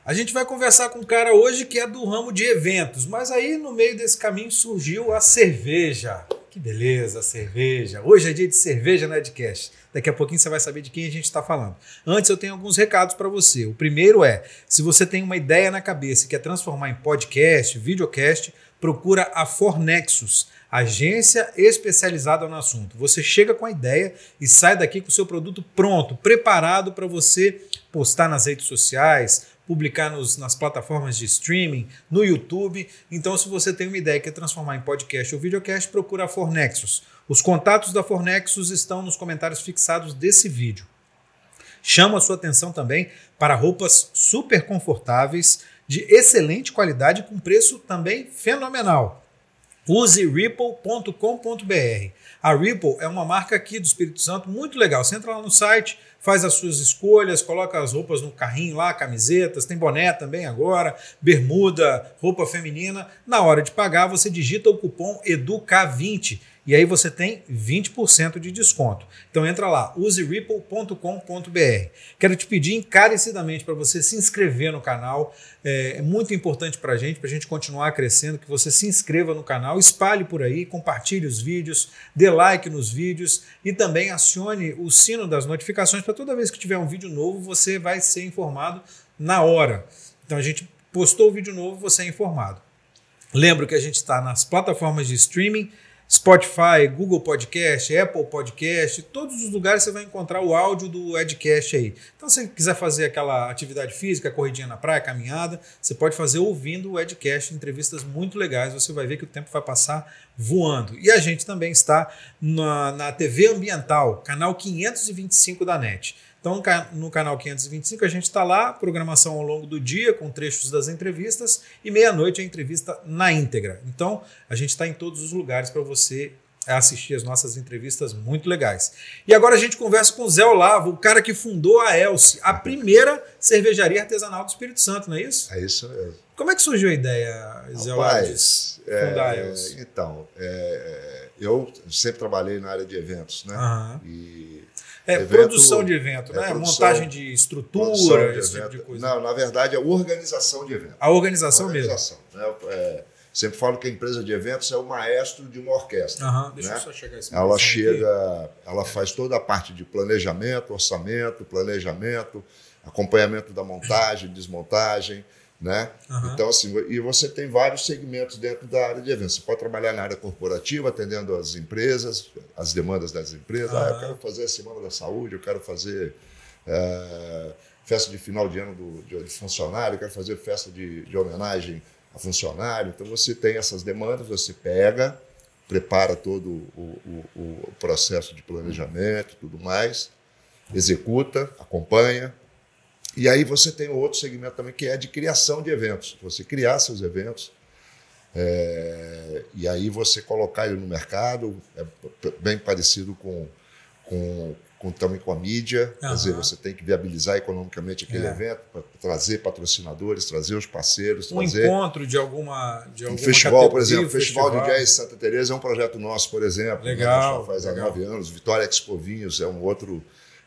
A gente vai conversar com um cara hoje que é do ramo de eventos, mas aí no meio desse caminho surgiu a cerveja. Que beleza, a cerveja. Hoje é dia de cerveja na Edcast. Daqui a pouquinho você vai saber de quem a gente está falando. Antes eu tenho alguns recados para você. O primeiro é, se você tem uma ideia na cabeça e quer transformar em podcast, videocast, procura a Fornexus, agência especializada no assunto. Você chega com a ideia e sai daqui com o seu produto pronto, preparado para você postar nas redes sociais, publicar nas plataformas de streaming, no YouTube. Então, se você tem uma ideia e quer transformar em podcast ou videocast, procura a Fornexus. Os contatos da Fornexus estão nos comentários fixados desse vídeo. Chamo a sua atenção também para roupas super confortáveis, de excelente qualidade com preço também fenomenal. Use ripple.com.br. A Ripple é uma marca aqui do Espírito Santo muito legal. Você entra lá no site, faz as suas escolhas, coloca as roupas no carrinho lá, camisetas, tem boné também agora, bermuda, roupa feminina. Na hora de pagar, você digita o cupom EDUCA20 e aí você tem 20% de desconto. Então entra lá, use ripple.com.br. Quero te pedir encarecidamente para você se inscrever no canal. É muito importante para a gente continuar crescendo, que você se inscreva no canal, espalhe por aí, compartilhe os vídeos, dê like nos vídeos e também acione o sino das notificações para toda vez que tiver um vídeo novo, você vai ser informado na hora. Então a gente postou o vídeo novo, você é informado. Lembro que a gente está nas plataformas de streaming, Spotify, Google Podcast, Apple Podcast, todos os lugares você vai encontrar o áudio do Edcast aí. Então, se você quiser fazer aquela atividade física, corridinha na praia, caminhada, você pode fazer ouvindo o Edcast, entrevistas muito legais, você vai ver que o tempo vai passar voando. E a gente também está na TV Ambiental, canal 525 da NET. Então, no canal 525 a gente está lá, programação ao longo do dia, com trechos das entrevistas, e meia-noite a entrevista na íntegra. Então, a gente está em todos os lugares para você assistir as nossas entrevistas muito legais. E agora a gente conversa com o Zé Olavo, o cara que fundou a Elce, a primeira cervejaria artesanal do Espírito Santo, não é isso? É isso mesmo. Como é que surgiu a ideia, Zé Olavo, de fundar a Elce? Então, eu sempre trabalhei na área de eventos, né? Uhum. Produção de evento, né? Montagem de estrutura, esse tipo de coisa. Não, na verdade é organização de evento. A organização mesmo. Né? Sempre falo que a empresa de eventos é o maestro de uma orquestra. Deixa eu só chegar esse ela faz toda a parte de planejamento, orçamento, acompanhamento da montagem, desmontagem, né? Então, assim, e você tem vários segmentos dentro da área de eventos. Você pode trabalhar na área corporativa, atendendo as empresas, as demandas das empresas. Eu quero fazer a Semana da Saúde, eu quero fazer festa de final de ano de funcionário, eu quero fazer festa de homenagem a funcionário. Então, você tem essas demandas, você prepara todo o processo de planejamento e tudo mais, executa, acompanha. E aí você tem outro segmento também, que é de criação de eventos. Você criar seus eventos e aí você colocar ele no mercado, é bem parecido também com a mídia. Quer dizer, você tem que viabilizar economicamente aquele evento, para trazer patrocinadores, trazer os parceiros. Encontro de alguma festival, por exemplo, o Festival de Jazz Santa Teresa é um projeto nosso, por exemplo. Legal. Já faz há 9 anos. Vitória Expo Vinhos é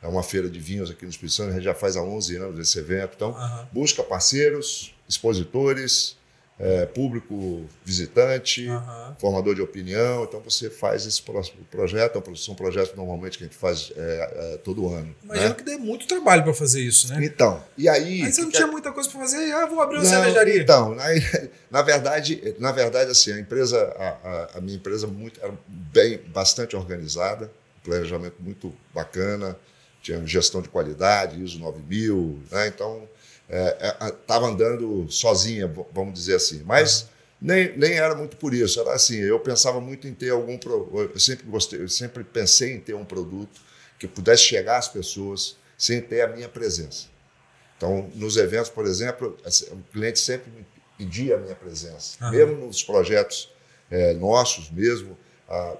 uma feira de vinhos aqui no Espírito Santo, a gente já faz há 11 anos esse evento. Então, busca parceiros, expositores, público visitante, formador de opinião. Então, você faz esse projeto. São projetos normalmente que a gente faz todo ano. Imagino que dê muito trabalho para fazer isso, né? Então, e aí... Aí você não tinha muita coisa para fazer, vou abrir uma cervejaria. Então, na verdade, assim, a minha empresa era bastante organizada, planejamento muito bacana, tinha gestão de qualidade, ISO 9000, né? Então estava andando sozinha, vamos dizer assim. Mas nem era muito por isso, era assim, eu pensava muito em ter eu sempre pensei em ter um produto que pudesse chegar às pessoas sem ter a minha presença. Então, nos eventos, por exemplo, o cliente sempre me pedia a minha presença, mesmo nos projetos nossos mesmo,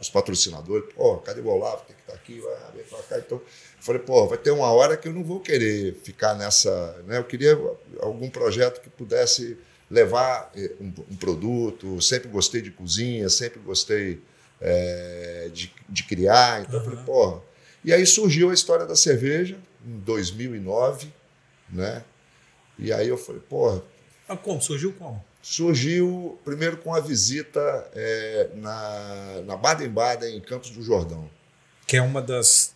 os patrocinadores, cadê o Olavo? Tem que estar aqui, vem para cá. Então, eu falei, vai ter uma hora que eu não vou querer ficar nessa... Né? Eu queria algum projeto que pudesse levar um produto. Sempre gostei de cozinha, sempre gostei de criar. Então, eu falei, E aí surgiu a história da cerveja, em 2009, né? E aí eu falei, porra... Ah, como? Surgiu como? Surgiu primeiro com a visita na Baden-Baden, em Campos do Jordão. Que é uma das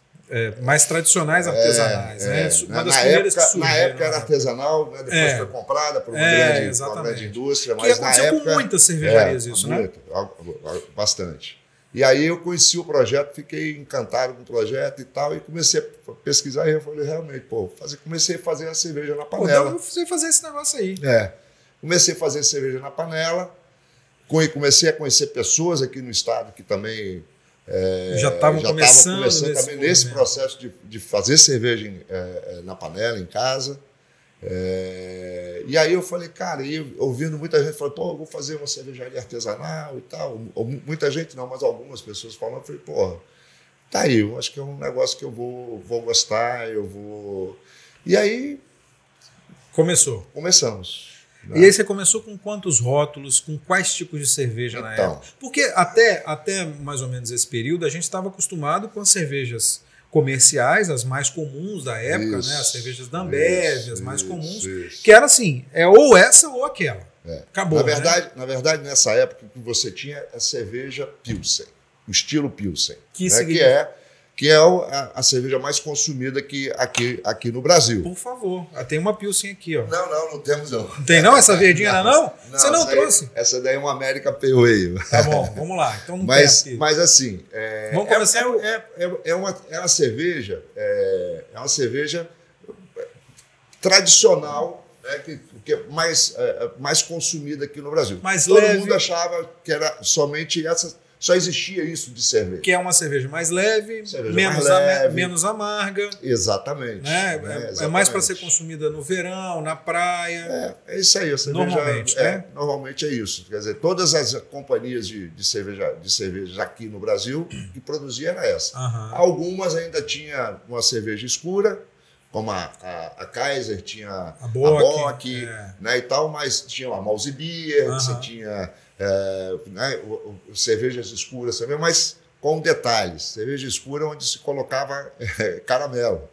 mais tradicionais artesanais, né? Uma das na primeiras época, que surgiram. Na época era artesanal, né? Depois foi comprada por uma grande indústria. Que mas aconteceu na época, com muitas cervejarias isso, né? Bastante. E aí eu conheci o projeto, fiquei encantado com o projeto e tal, e comecei a pesquisar e eu falei, realmente, comecei a fazer a cerveja na panela. Então eu fui fazer esse negócio aí. Comecei a fazer cerveja na panela, comecei a conhecer pessoas aqui no estado que também já estavam começando também nesse processo de fazer cerveja na panela, em casa. E aí eu falei, cara, ouvindo muita gente falando, eu vou fazer uma cervejaria artesanal e tal. Muita gente não, mas algumas pessoas falando, eu falei, tá aí, eu acho que é um negócio que eu vou gostar, E aí... Começamos. E aí você começou com quantos rótulos, com quais tipos de cerveja na época? Porque até mais ou menos esse período a gente estava acostumado com as cervejas comerciais, as mais comuns da época, né? As cervejas da Ambev, as mais comuns, que era assim, ou essa ou aquela. Acabou. Na verdade, nessa época que você tinha a cerveja Pilsen, o estilo Pilsen, que é a cerveja mais consumida aqui no Brasil. Por favor, tem uma Pilsen aqui, ó. Não temos não. Não tem não? Essa verdinha não? Você não trouxe? Essa daí é uma América Pale Ale. Tá bom, vamos lá. Então não mas assim, vamos começar é uma cerveja tradicional, né, que é mais consumida aqui no Brasil. Todo mundo achava que era somente essa. Só existia isso de cerveja. Que é uma cerveja mais leve, menos amarga. Exatamente. Né? É mais para ser consumida no verão, na praia. É isso aí. A cerveja, normalmente, né? Normalmente é isso. Quer dizer, todas as companhias de cerveja aqui no Brasil que produziam era essa. Algumas ainda tinham uma cerveja escura, como a Kaiser tinha a Bock, né, e tal, mas tinha a Malzbier, você tinha... cervejas escuras também, mas com detalhes. Cerveja escura onde se colocava caramelo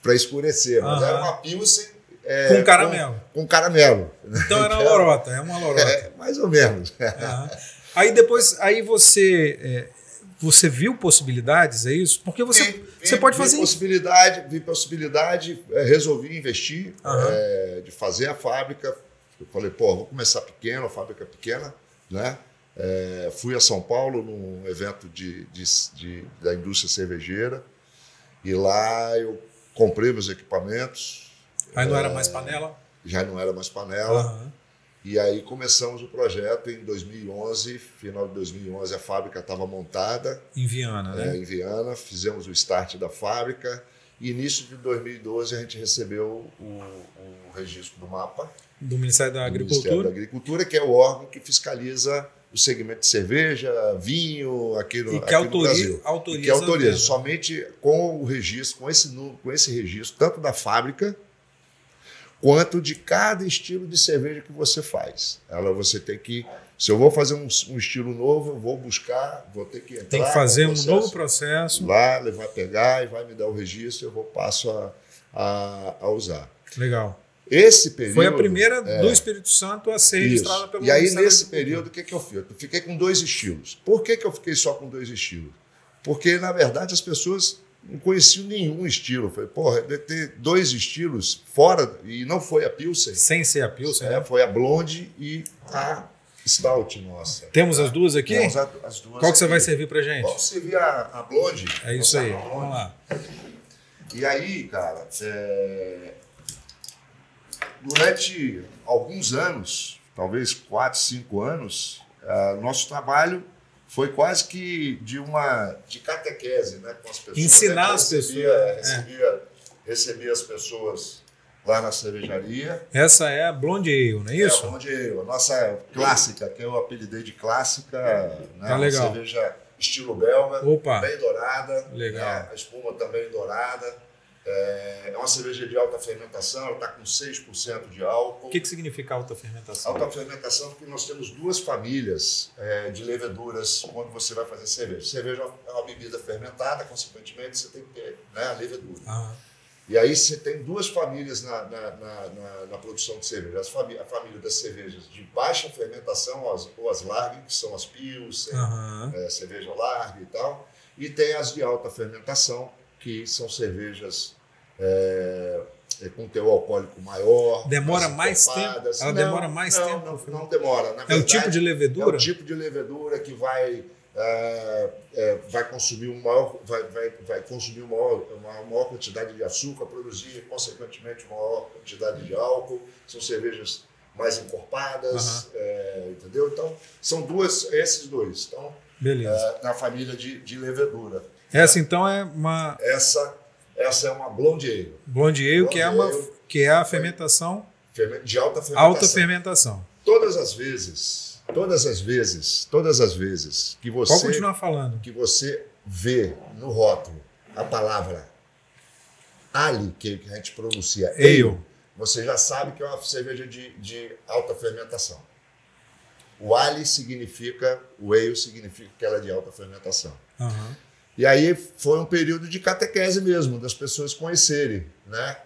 para escurecer, mas era uma Pilsen com caramelo. Com caramelo. Então era uma lorota, é uma lorota. Mais ou menos. Aí depois, você viu possibilidades, é isso? Porque você pode fazer vi possibilidade, resolvi investir, de fazer a fábrica. Eu falei, vou começar pequeno, a fábrica pequena, né? Fui a São Paulo num evento da indústria cervejeira e lá eu comprei meus equipamentos. Aí não era mais panela? Já não era mais panela. E aí começamos o projeto em 2011, final de 2011 a fábrica estava montada. Em Viana, né? Em Viana, fizemos o start da fábrica. E início de 2012 a gente recebeu o registro do MAPA. Do Ministério da Agricultura. Ministério da Agricultura, que é o órgão que fiscaliza o segmento de cerveja, vinho, aqui no Brasil. E que autoriza somente com o registro, com esse registro, tanto da fábrica quanto de cada estilo de cerveja que você faz. Você tem que... Se eu vou fazer um estilo novo, eu vou ter que entrar... Tem que fazer um novo processo. Lá, ele vai pegar e vai me dar o registro, passo a usar. Legal. Esse período... Foi a primeira do Espírito Santo a ser registrada pelo Ministério. E aí, nesse período, o que eu fiz? Eu fiquei com 2 estilos. Por que eu fiquei só com 2 estilos? Porque, na verdade, as pessoas não conheciam nenhum estilo. Eu falei, deve ter 2 estilos fora, e não foi a Pilsen. Sem ser a Pilsen, né? Foi a Blonde e a Stout, nossa. Temos as duas aqui? Temos as duas. Qual que você vai servir pra gente? Vamos servir a Blonde. É isso aí, vamos lá. E aí, cara, durante alguns anos, talvez 4, 5 anos, nosso trabalho foi quase que de catequese, né, com as pessoas. Ensinar as pessoas. Recebia as pessoas lá na cervejaria. Essa é a Blonde Ale, não é isso? É a Blonde Ale, a nossa clássica, que eu apelidei de clássica, né, legal. Uma cerveja estilo belga, Opa. bem dourada. Legal. Né, a espuma também dourada. É uma cerveja de alta fermentação, ela está com 6% de álcool. O que significa alta fermentação? Alta fermentação porque nós temos 2 famílias de leveduras quando você vai fazer cerveja. Cerveja é uma bebida fermentada, consequentemente você tem que ter, né, a levedura. E aí você tem duas famílias na produção de cerveja. A família das cervejas de baixa fermentação, ou as lager, que são as Pils, cerveja lager e tal. E tem as de alta fermentação, que são cervejas com teor alcoólico maior. Demora mais tempo? Ela demora mais tempo? Não demora. Na verdade, o tipo de levedura? É o tipo de levedura que vai consumir vai consumir uma maior quantidade de açúcar, produzir, consequentemente, uma maior quantidade de álcool. São cervejas mais encorpadas, entendeu? Então, são esses dois. Então, na família de levedura. Essa, então, é uma... Essa é uma Blonde Ale. Blonde Ale, que é a fermentação... De alta fermentação. Alta fermentação. Todas as vezes que você... Pode continuar falando. Que você vê no rótulo a palavra Ale, que a gente pronuncia Ale, você já sabe que é uma cerveja de alta fermentação. O Ale significa, o Ale significa que ela é de alta fermentação. E aí foi um período de catequese mesmo, das pessoas conhecerem, né?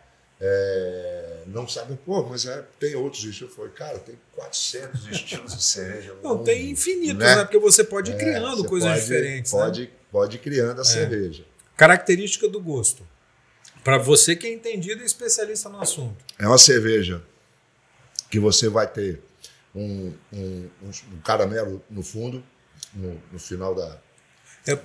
Não sabem, mas tem outros estilos. Eu falei, cara, tem 400 estilos de cerveja. Não, tem infinitos, né? Porque você pode ir criando coisas diferentes. Pode ir criando a cerveja. Característica do gosto. Para você que é entendido e especialista no assunto. É uma cerveja que você vai ter um caramelo no fundo, no final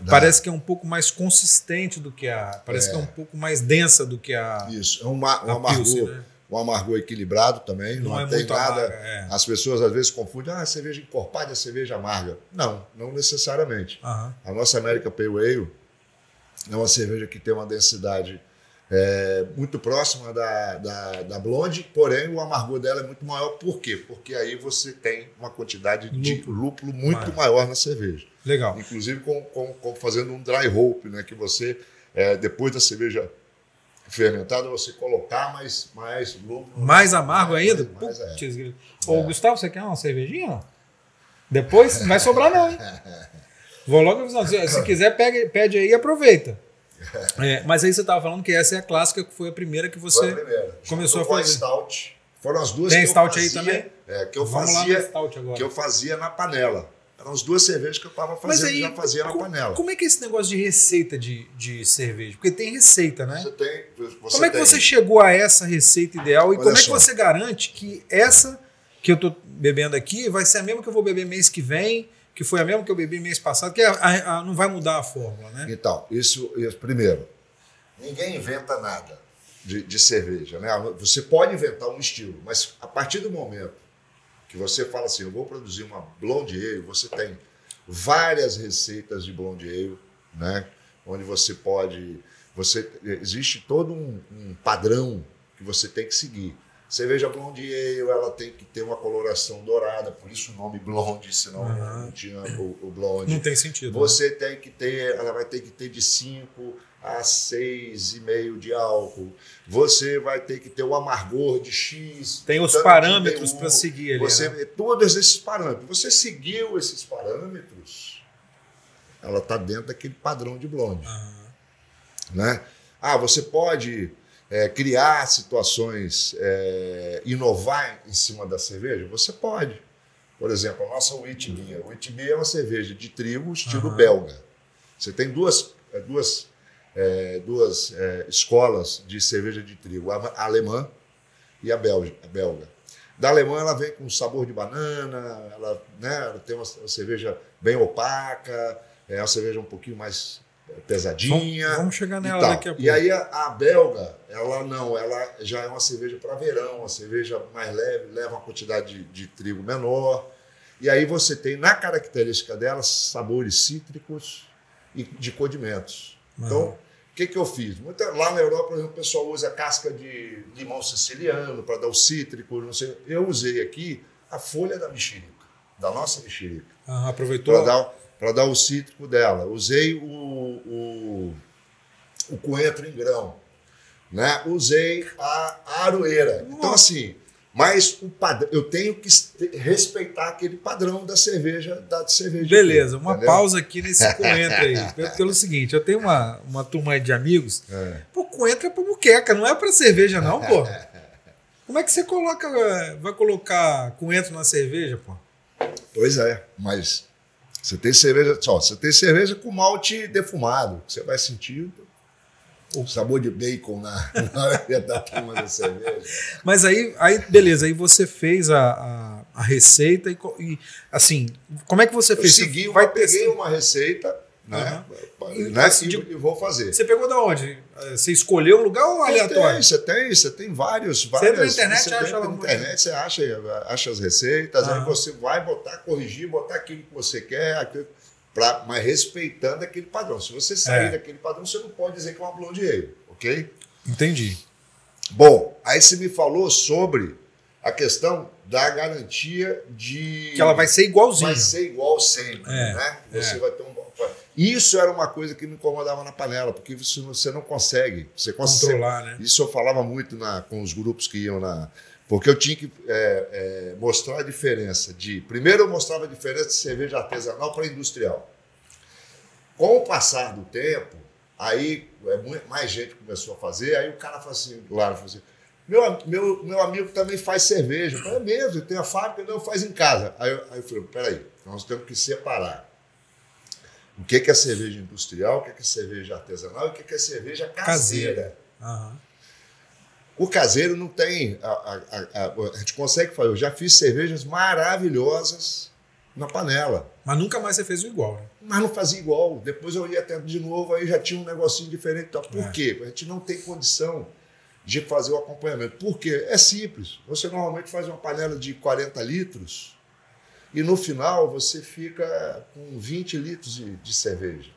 parece que é um pouco mais consistente do que a... Parece que é um pouco mais densa do que a... Isso, é um amargor, né? Um amargor equilibrado também. Não tem muito nada... Amarga, As pessoas às vezes confundem, cerveja encorpada é cerveja amarga. Não necessariamente. A nossa American Pale Ale é uma cerveja que tem uma densidade muito próxima da Blonde, porém o amargor dela é muito maior. Por quê? Porque aí você tem uma quantidade de lúpulo muito maior na cerveja. Legal. Inclusive fazendo um dry hope, né? Que você, depois da cerveja fermentada, você colocar mais lúpulo. Mais amargo ainda? Gustavo, você quer uma cervejinha? Depois não vai sobrar não, hein? Vou logo avisando. Se quiser, pede aí e aproveita. Mas aí você estava falando que essa é a clássica, que foi a primeira que você começou a fazer. Stout. Foram as duas que eu fazia. Tem Stout aí também? Que eu fazia na panela. Eram as duas cervejas que eu estava fazendo, já fazia na panela. Como é que é esse negócio de receita de cerveja? Porque tem receita, né? Como é que você chegou a essa receita ideal e como é que você garante que essa que eu estou bebendo aqui vai ser a mesma que eu vou beber mês que vem, que foi a mesma que eu bebi mês passado, que não vai mudar a fórmula, né? Então, isso primeiro, ninguém inventa nada de cerveja, né? Você pode inventar um estilo, mas a partir do momento que você fala assim, eu vou produzir uma Blonde Ale, você tem várias receitas de Blonde Ale, né? Onde existe todo um padrão que você tem que seguir. Cerveja Blonde Ale, ela tem que ter uma coloração dourada, por isso o nome Blonde, senão não tinha o Blonde. Não tem sentido. Você tem que ter, ela vai ter que ter de 5 a 6,5 de álcool. Você vai ter que ter o amargor de X. Tem os parâmetros para seguir ali. Né? Todos esses parâmetros. Você seguiu esses parâmetros, ela está dentro daquele padrão de Blonde. Né? Você pode criar situações, inovar em cima da cerveja? Você pode. Por exemplo, a nossa Wheat Beer. A Wheat Beer é uma cerveja de trigo estilo belga. Você tem duas escolas de cerveja de trigo, a alemã e a belga. Da alemã ela vem com sabor de banana, ela tem uma cerveja bem opaca, é uma cerveja um pouquinho mais pesadinha. Vamos chegar nela daqui a pouco. E aí a belga, ela já é uma cerveja para verão, uma cerveja mais leve, leva uma quantidade de trigo menor. E aí você tem na característica dela sabores cítricos e de condimentos. Então, o que eu fiz? Lá na Europa, por exemplo, o pessoal usa casca de limão siciliano para dar o cítrico, não sei. Eu usei aqui a folha da mexerica, da nossa mexerica. Aproveitou? Para dar o cítrico dela. Usei o coentro em grão. Né? Usei a aroeira. Então, assim, Mas eu tenho que respeitar aquele padrão da cerveja, Beleza, uma pausa aqui nesse coentro aí. Pelo seguinte, eu tenho uma turma aí de amigos. Pô, coentro é pra muqueca, não é pra cerveja não, pô. Como é que você vai colocar coentro na cerveja, pô? Pois é, mas você tem cerveja com malte defumado, que você vai sentir o sabor de bacon na hora da turma da cerveja. Mas aí, beleza, aí você fez a receita e assim, como é que você fez? Eu peguei uma receita, né? E vou fazer. Você pegou da onde? Você escolheu um lugar ou aleatório? Você tem vários. Você entra na internet, acha lá na internet, você acha as receitas, aí você vai corrigir, botar aquilo que você quer, mas respeitando aquele padrão. Se você sair daquele padrão, você não pode dizer que é uma blonde ale, ok? Entendi. Bom, aí você me falou sobre a questão da garantia de... Que ela vai ser igualzinha. Vai ser igual sempre, né? Você vai ter Isso era uma coisa que me incomodava na panela, porque você não consegue. Você controlar, né? Isso eu falava muito com os grupos que iam porque eu tinha que mostrar a diferença Primeiro eu mostrava a diferença de cerveja artesanal para industrial. Com o passar do tempo, aí mais gente começou a fazer, aí o cara falou assim, meu amigo também faz cerveja. Eu falei, é mesmo, tem a fábrica, não faz em casa. Aí eu falei, peraí, nós temos que separar o que é cerveja industrial, o que é cerveja artesanal e o que é cerveja caseira. O caseiro não tem... A gente consegue fazer. Eu já fiz cervejas maravilhosas na panela. Mas nunca mais você fez o igual, né? Mas não fazia igual. Depois eu ia até de novo, aí já tinha um negocinho diferente. Por quê? A gente não tem condição de fazer o acompanhamento. Por quê? É simples. Você normalmente faz uma panela de 40 litros e no final você fica com 20 litros de cerveja.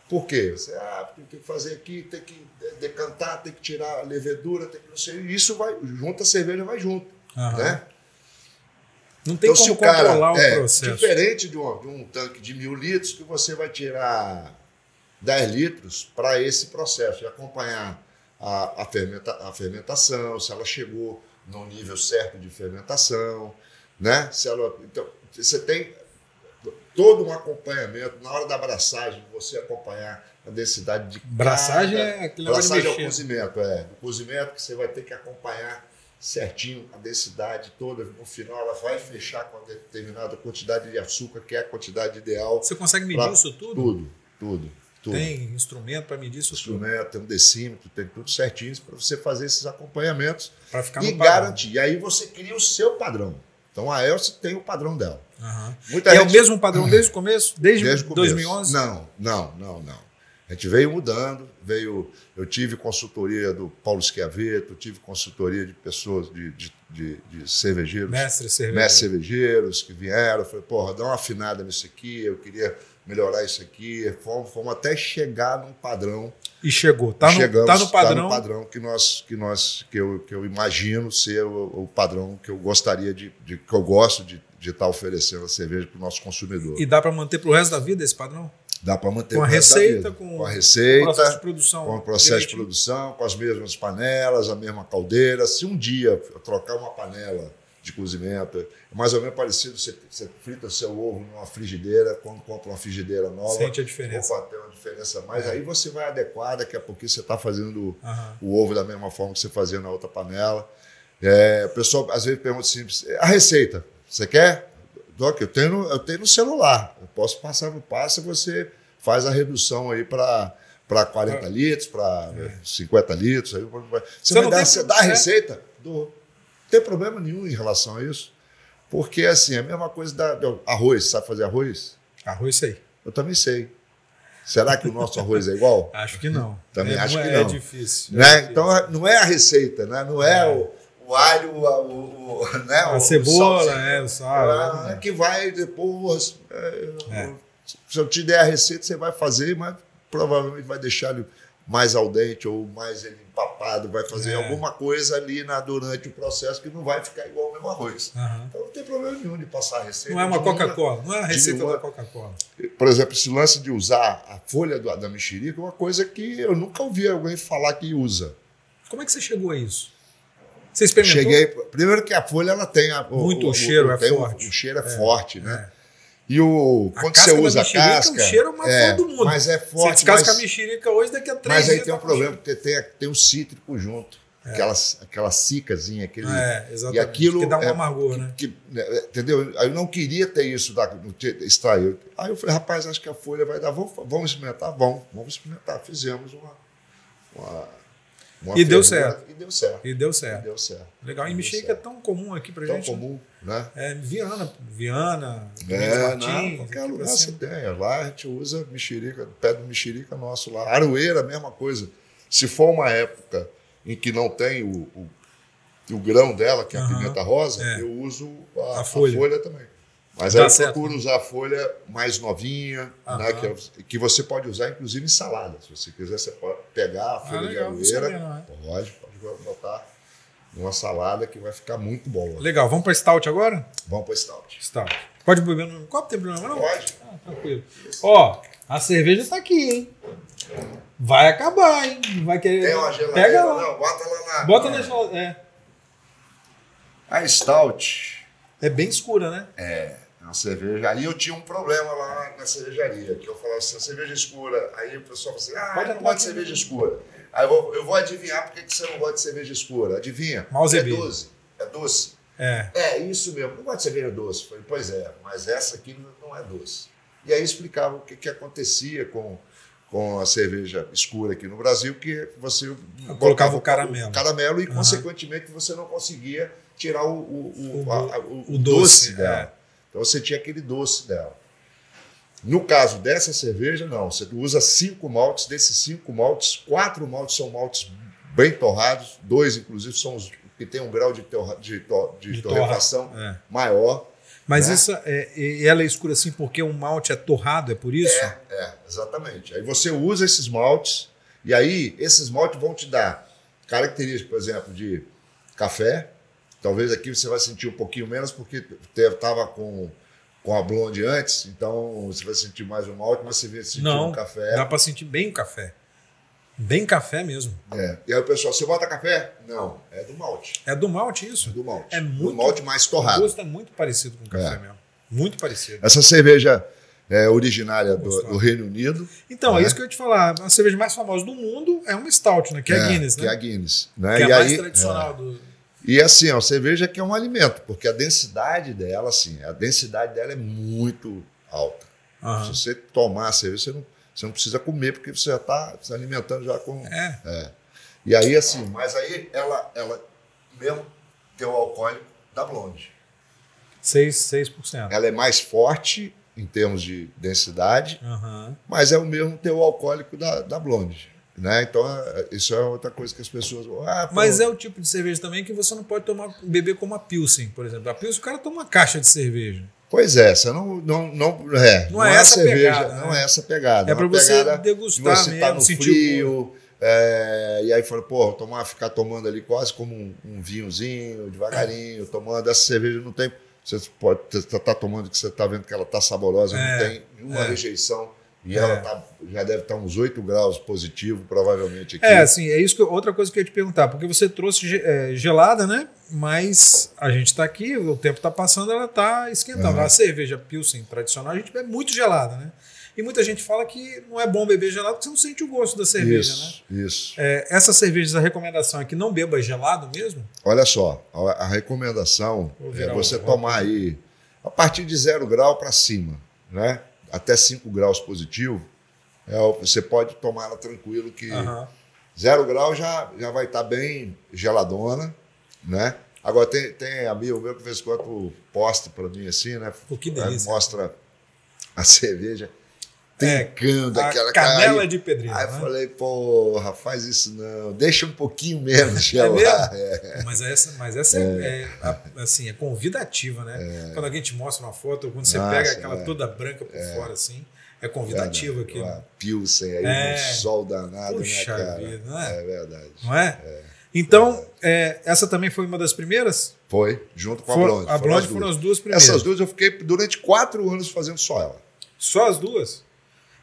Por quê? Você tem que fazer aqui, tem que decantar, tem que tirar a levedura, tem que não sei. Isso vai junto, a cerveja vai junto. Né? Não tem como controlar o processo. Diferente de um tanque de 1.000 litros, que você vai tirar 10 litros para esse processo e acompanhar a fermentação, se ela chegou no nível certo de fermentação, né? Então, você tem todo um acompanhamento na hora da abraçagem, você acompanhar a densidade de braçagem é aquele negócio de mexer. O cozimento, o cozimento que você vai ter que acompanhar certinho a densidade toda. No final ela vai fechar com uma determinada quantidade de açúcar, que é a quantidade ideal. Você consegue medir isso tudo? Tudo. Tem instrumento para medir isso tudo? Tem um decímetro, tem tudo certinho para você fazer esses acompanhamentos e garantir. E aí você cria o seu padrão. Então a Elsa tem o padrão dela. É o mesmo padrão desde o começo? Desde o começo. 2011? Não. A gente veio mudando, eu tive consultoria do Paulo Schiavetto, tive consultoria de pessoas, de cervejeiros, mestres cervejeiros que vieram, falei, dá uma afinada nisso aqui, eu queria melhorar isso aqui, fomos até chegar num padrão. E chegou, tá no padrão. Tá no padrão que eu imagino ser o padrão que eu gostaria que eu gosto de estar oferecendo a cerveja para o nosso consumidor. E dá para manter para o resto da vida esse padrão? Dá para manter com a receita, com o processo de produção, com o processo de produção, com as mesmas panelas, a mesma caldeira. Se um dia eu trocar uma panela de cozimento, é mais ou menos parecido, você frita seu ovo numa frigideira, quando compra uma frigideira nova, sente a diferença. Tem uma diferença mais. Aí você vai adequar, daqui a pouquinho você está fazendo o ovo da mesma forma que você fazia na outra panela. O pessoal às vezes pergunta assim, a receita, você quer? Doc, eu tenho no celular, eu posso passar no passo e você faz a redução aí para 40 litros, para 50 litros. Aí você dá a receita? Não tem problema nenhum em relação a isso, porque assim, é a mesma coisa arroz. Sabe fazer arroz? Arroz sei. Eu também sei. Será que o nosso arroz é igual? Acho que não. Também acho que não. É difícil. Né? Então não é a receita, né? Não é o alho, né? A cebola, o sal. Que vai depois. Se eu te der a receita, você vai fazer, mas provavelmente vai deixar ele mais al dente ou mais ele empapado, vai fazer alguma coisa ali durante o processo que não vai ficar igual ao mesmo arroz. Então não tem problema nenhum de passar a receita. Não é uma Coca-Cola, não é a receita da Coca-Cola. Por exemplo, esse lance de usar a folha da mexerica é uma coisa que eu nunca ouvi alguém falar que usa. Como é que você chegou a isso? Você experimentou? Cheguei. Primeiro que a folha ela tem muito cheiro, é forte. O cheiro é forte, né? E quando casca você usa a casca. O cheiro é mais forte do mundo. Mas é forte. Você descasca a mexerica hoje, daqui a 3 dias. Mas aí tem um problema, porque tem um cítrico junto. Aquela cicazinha, aquele. Exatamente. E aquilo que dá um amargor, né? Entendeu? Eu não queria ter isso extrair. Aí eu falei, rapaz, acho que a folha vai dar. Vamos experimentar? Vamos experimentar. Fizemos uma e deu certo. E deu certo. Legal. E mexerica é tão comum aqui pra gente. Tão comum, né? Viana, Martins, qualquer lugar você tem. Lá a gente usa mexerica, pé do mexerica nosso lá. Aroeira, mesma coisa. Se for uma época em que não tem o grão dela, que é a pimenta rosa, eu uso a folha também. Mas aí eu procuro usar a folha mais novinha, né, que você pode usar inclusive em salada. Se você quiser, você pode pegar a folha de aroeira, pode botar numa salada que vai ficar muito bom. Legal, vamos para stout agora? Vamos para stout. Pode beber no copo, tem problema não? Pode. Tranquilo. Ó, a cerveja tá aqui, hein? Vai acabar, hein? Vai querer. Tem uma geladeira. Pega lá. Não, bota lá na. Bota na geladeira. A stout. É bem escura, né? É uma cerveja. Aí eu tinha um problema lá na cervejaria, que eu falava assim, cerveja escura. Aí o pessoal falava assim, eu não gosto de cerveja escura. Aí eu vou adivinhar por que você não gosta de cerveja escura. Adivinha? É doce. É isso mesmo. Não gosto de cerveja doce. Falei, pois é, mas essa aqui não é doce. E aí explicava o que acontecia com a cerveja escura aqui no Brasil, que você colocava o caramelo e, consequentemente, você não conseguia tirar o doce dela. Então, você tinha aquele doce dela. No caso dessa cerveja, não. Você usa 5 maltes. Desses 5 maltes, 4 maltes são maltes bem torrados. 2, inclusive, são os que têm um grau de torrefação maior. Mas ela é escura assim porque um malte é torrado, é por isso? Exatamente. Aí você usa esses maltes, e aí esses maltes vão te dar características, por exemplo, de café. Talvez aqui você vai sentir um pouquinho menos, porque estava com a blonde antes, então você vai sentir mais o malte, mas você vai sentir um café. Dá para sentir bem o café. Bem café mesmo. E aí o pessoal, você bota café? Não, é do malte. É do malte isso? É do malte. É muito, do malte mais torrado. O gosto é muito parecido com o café mesmo. Muito parecido. Essa cerveja é originária do Reino Unido. Então, é isso que eu ia te falar. A cerveja mais famosa do mundo é uma stout, né? Que é a Guinness, né? Que é a Guinness. Né? Que é a mais tradicional do... E assim, a cerveja que é um alimento, porque a densidade dela, é muito alta. Se você tomar a cerveja, você não precisa comer, porque você já está se alimentando já com... E aí, assim, mas aí ela mesmo tem o alcoólico da blonde. 6%. Ela é mais forte em termos de densidade, mas é o mesmo teor alcoólico da blonde. Né? Então, isso é outra coisa que as pessoas... Mas é o tipo de cerveja também que você não pode beber como a Pilsen, por exemplo. A Pilsen, o cara toma uma caixa de cerveja. Pois é, você não é essa cerveja, pegada, não é essa pegada. É para você degustar você mesmo, tá no frio, e aí fala, ficar tomando ali quase como um vinhozinho, devagarinho, tomando. Essa cerveja não tem... Você está tomando, que você está vendo que ela está saborosa, não tem nenhuma rejeição. E ela já deve estar uns 8 graus positivo, provavelmente, aqui. Assim, é isso outra coisa que eu ia te perguntar, porque você trouxe gelada, né? Mas a gente está aqui, o tempo está passando, ela está esquentando. A cerveja Pilsen tradicional, a gente bebe muito gelada, né? E muita gente fala que não é bom beber gelado porque você não sente o gosto da cerveja, né? Isso. Essas cervejas, a recomendação é que não beba gelado mesmo? Olha só, a recomendação é você tomar aí a partir de 0 grau para cima, né? Até 5 graus positivo, você pode tomar ela tranquilo, que 0 grau já vai estar bem geladona, né? Agora tem amigo meu que de vez em quando posta para mim assim, né? Que delícia. Mostra a cerveja trincando, aquela canela de pedreiro. Aí eu falei, porra, faz isso não, deixa um pouquinho menos gelar. Mas essa assim, é convidativa, né? Quando alguém te mostra uma foto, quando você pega aquela toda branca por fora, assim, é convidativa aquilo. A Pilsen aí, no sol danado, puxa, né, cara? Vida, não é? É verdade. Não é? Então, essa também foi uma das primeiras? Foi, junto com a Blonde. A Blonde foram as duas primeiras. Essas duas eu fiquei durante 4 anos fazendo só ela. Só as duas?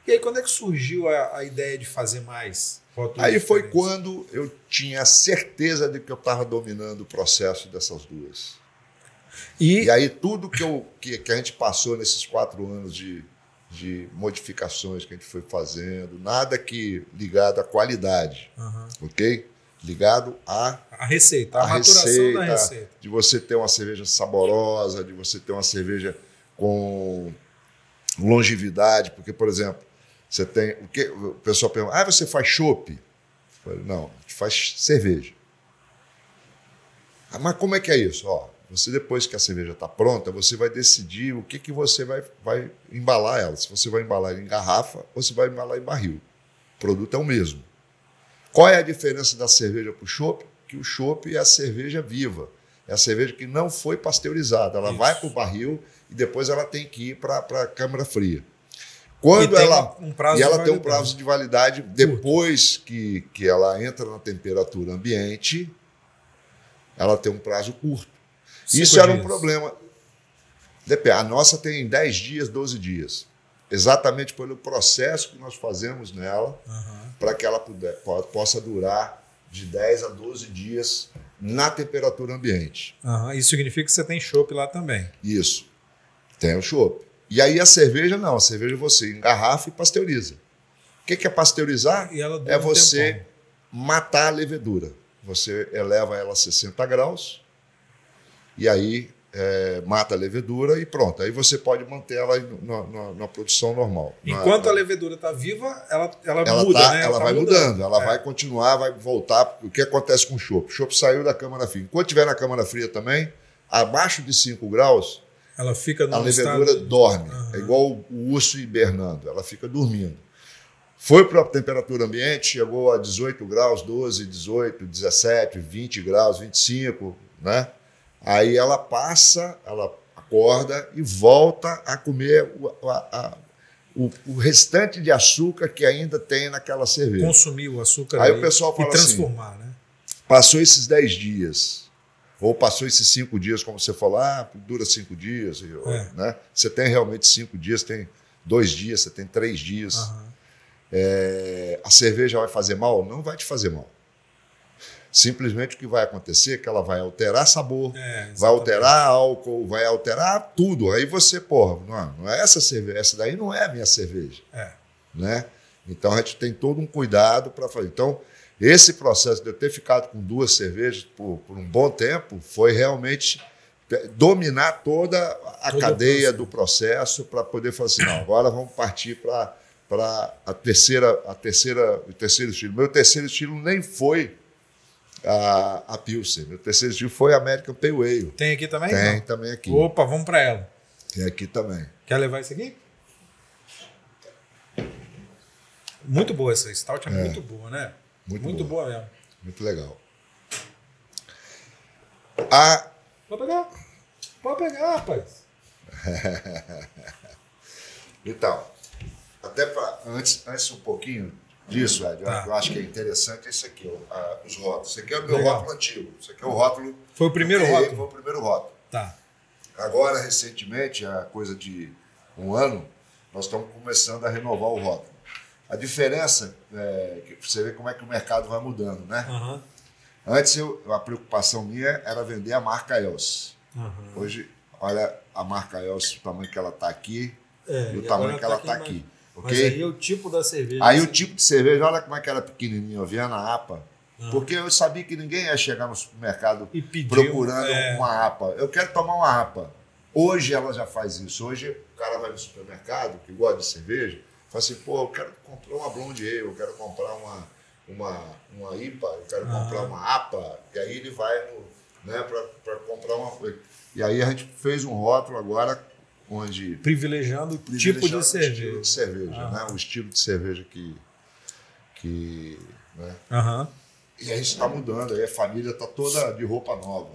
E aí, quando é que surgiu a ideia de fazer mais? Aí foi quando eu tinha certeza de que eu estava dominando o processo dessas duas. E aí tudo que a gente passou nesses 4 anos de modificações que a gente foi fazendo, nada que ligado à qualidade, ok? Ligado à receita, a maturação da receita. De você ter uma cerveja saborosa, de você ter uma cerveja com longevidade, porque, por exemplo, você tem o pessoal pergunta, você faz chopp? Não, a gente faz cerveja. Mas como é que é isso? Você, depois que a cerveja está pronta, você vai decidir o que você vai embalar ela. Se você vai embalar ela em garrafa ou se vai embalar em barril. O produto é o mesmo. Qual é a diferença da cerveja para o chopp? Que o chopp é a cerveja viva. É a cerveja que não foi pasteurizada. Ela vai para o barril e depois ela tem que ir para a câmara fria. Quando ela tem um prazo de validade depois que ela entra na temperatura ambiente, ela tem um prazo curto. Isso era um problema. A nossa tem 10 dias, 12 dias. Exatamente pelo processo que nós fazemos nela, para que ela possa durar de 10 a 12 dias na temperatura ambiente. Isso significa que você tem chopp lá também. Isso. Tem o chopp. E aí a cerveja não. A cerveja você engarrafa e pasteuriza. O que é pasteurizar? É você matar a levedura. Você eleva ela a 60 graus e aí mata a levedura e pronto. Aí você pode manter ela na produção normal. Enquanto a levedura está viva, ela muda, né? Ela vai mudando, ela vai continuar, vai voltar. O que acontece com o chopp? O chopp saiu da câmara fria. Enquanto estiver na câmara fria também, abaixo de 5 graus, ela fica a levedura dorme. É igual o urso hibernando, ela fica dormindo. Foi para a temperatura ambiente, chegou a 18 graus, 12, 18, 17, 20 graus, 25, né? Aí ela passa, ela acorda e volta a comer o restante de açúcar que ainda tem naquela cerveja. Consumir o açúcar aí o pessoal fala e transformar, né? Passou esses 10 dias, ou passou esses 5 dias, como você falou, dura 5 dias, né? Você tem realmente 5 dias, tem 2 dias, você tem 3 dias. A cerveja vai fazer mal? Não vai te fazer mal. Simplesmente o que vai acontecer é que ela vai alterar sabor, vai alterar álcool, vai alterar tudo. Aí você, não é essa cerveja, essa daí não é a minha cerveja. Né? Então a gente tem todo um cuidado para fazer. Então, esse processo de eu ter ficado com 2 cervejas por um bom tempo foi realmente dominar toda a cadeia do processo para poder falar assim, não, agora vamos partir para o terceiro estilo. Meu terceiro estilo nem foi a Pilsen. Meu terceiro estilo foi a American Pale Ale. Tem aqui também? Tem também aqui. Opa, vamos para ela. Tem aqui também. Quer levar isso aqui? Muito boa essa stout, muito boa, né? Muito boa mesmo. Muito legal. Pode pegar. Pode pegar, rapaz. Então, até antes um pouquinho disso, Ed, eu acho que é interessante esse aqui, os rótulos. Esse aqui é o meu rótulo antigo. Esse aqui é o rótulo. Foi o primeiro rótulo? Foi o primeiro rótulo. Tá. Agora, recentemente, há coisa de 1 ano, nós estamos começando a renovar o rótulo. A diferença é que você vê como é que o mercado vai mudando, né? Antes, a preocupação minha era vender a marca ELS. Hoje, olha a marca ELS, o tamanho que ela está aqui e o tamanho que ela está aqui. Okay? Mas aí é o tipo da cerveja. Aí o tipo de cerveja, olha como é que era pequenininho, eu via na APA. Porque eu sabia que ninguém ia chegar no supermercado procurando uma APA. Eu quero tomar uma APA. Hoje ela já faz isso. Hoje o cara vai no supermercado, que gosta de cerveja, fala assim, eu quero comprar uma Blonde Ale, eu quero comprar uma IPA, eu quero comprar uma APA. E aí ele vai para comprar uma coisa. E aí a gente fez um rótulo agora onde... Privilegiando o tipo de cerveja. Estilo de cerveja, né? O estilo de cerveja que né? E aí está mudando, aí a família está toda de roupa nova.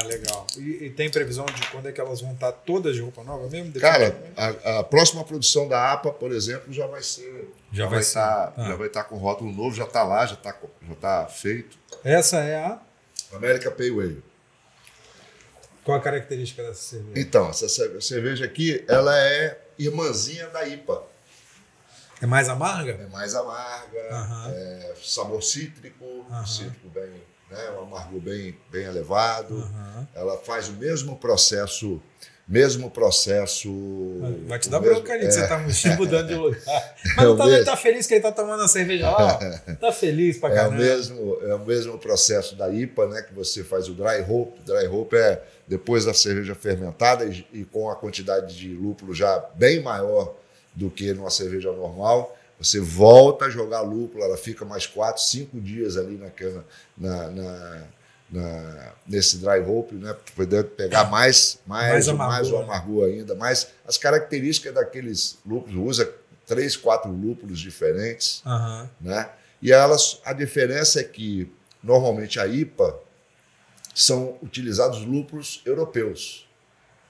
Legal. E tem previsão de quando é que elas vão estar todas de roupa nova mesmo? Cara, a próxima produção da APA, por exemplo, já vai ser... Já vai estar com rótulo novo, já está lá, já está feito. Essa é a... American Pale Ale. Qual a característica dessa cerveja? Então, essa cerveja aqui, ela é irmãzinha da IPA. É mais amarga? É mais amarga, sabor cítrico, cítrico bem, né, um amargor bem elevado. Ela faz o mesmo processo. Vai te dar bronca ali, que você tá mudando de lugar. Mas não tá feliz que ele tá tomando a cerveja lá? Tá feliz pra caramba. É o mesmo processo da IPA, né? Que você faz o dry hop. O dry hop é depois da cerveja fermentada e com a quantidade de lúpulo já bem maior do que numa cerveja normal. Você volta a jogar lúpulo, ela fica mais 4, 5 dias ali nesse dry hop, né? Podendo pegar mais o amargor ainda, mais as características daqueles lúpulos, usa 3, 4 lúpulos diferentes, né? E a diferença é que normalmente a IPA são utilizados lúpulos europeus,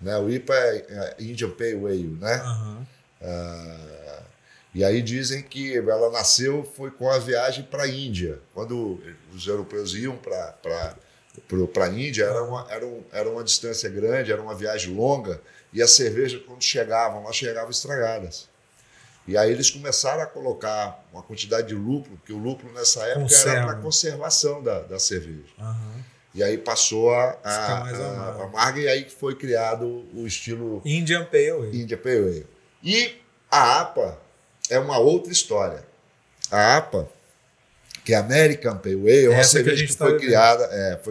né? O IPA é Indian Pale Ale, né? E aí dizem que ela nasceu foi com a viagem para a Índia, quando os europeus iam para a Índia, era uma distância grande, era uma viagem longa, e as cervejas, quando chegavam estragadas. E aí eles começaram a colocar uma quantidade de lúpulo, porque o lúpulo nessa época era para conservação da cerveja. E aí passou a amarga, e aí foi criado o estilo Indian Pale Ale. E a APA é uma outra história. A APA, que é American Pale Ale, é uma cerveja que foi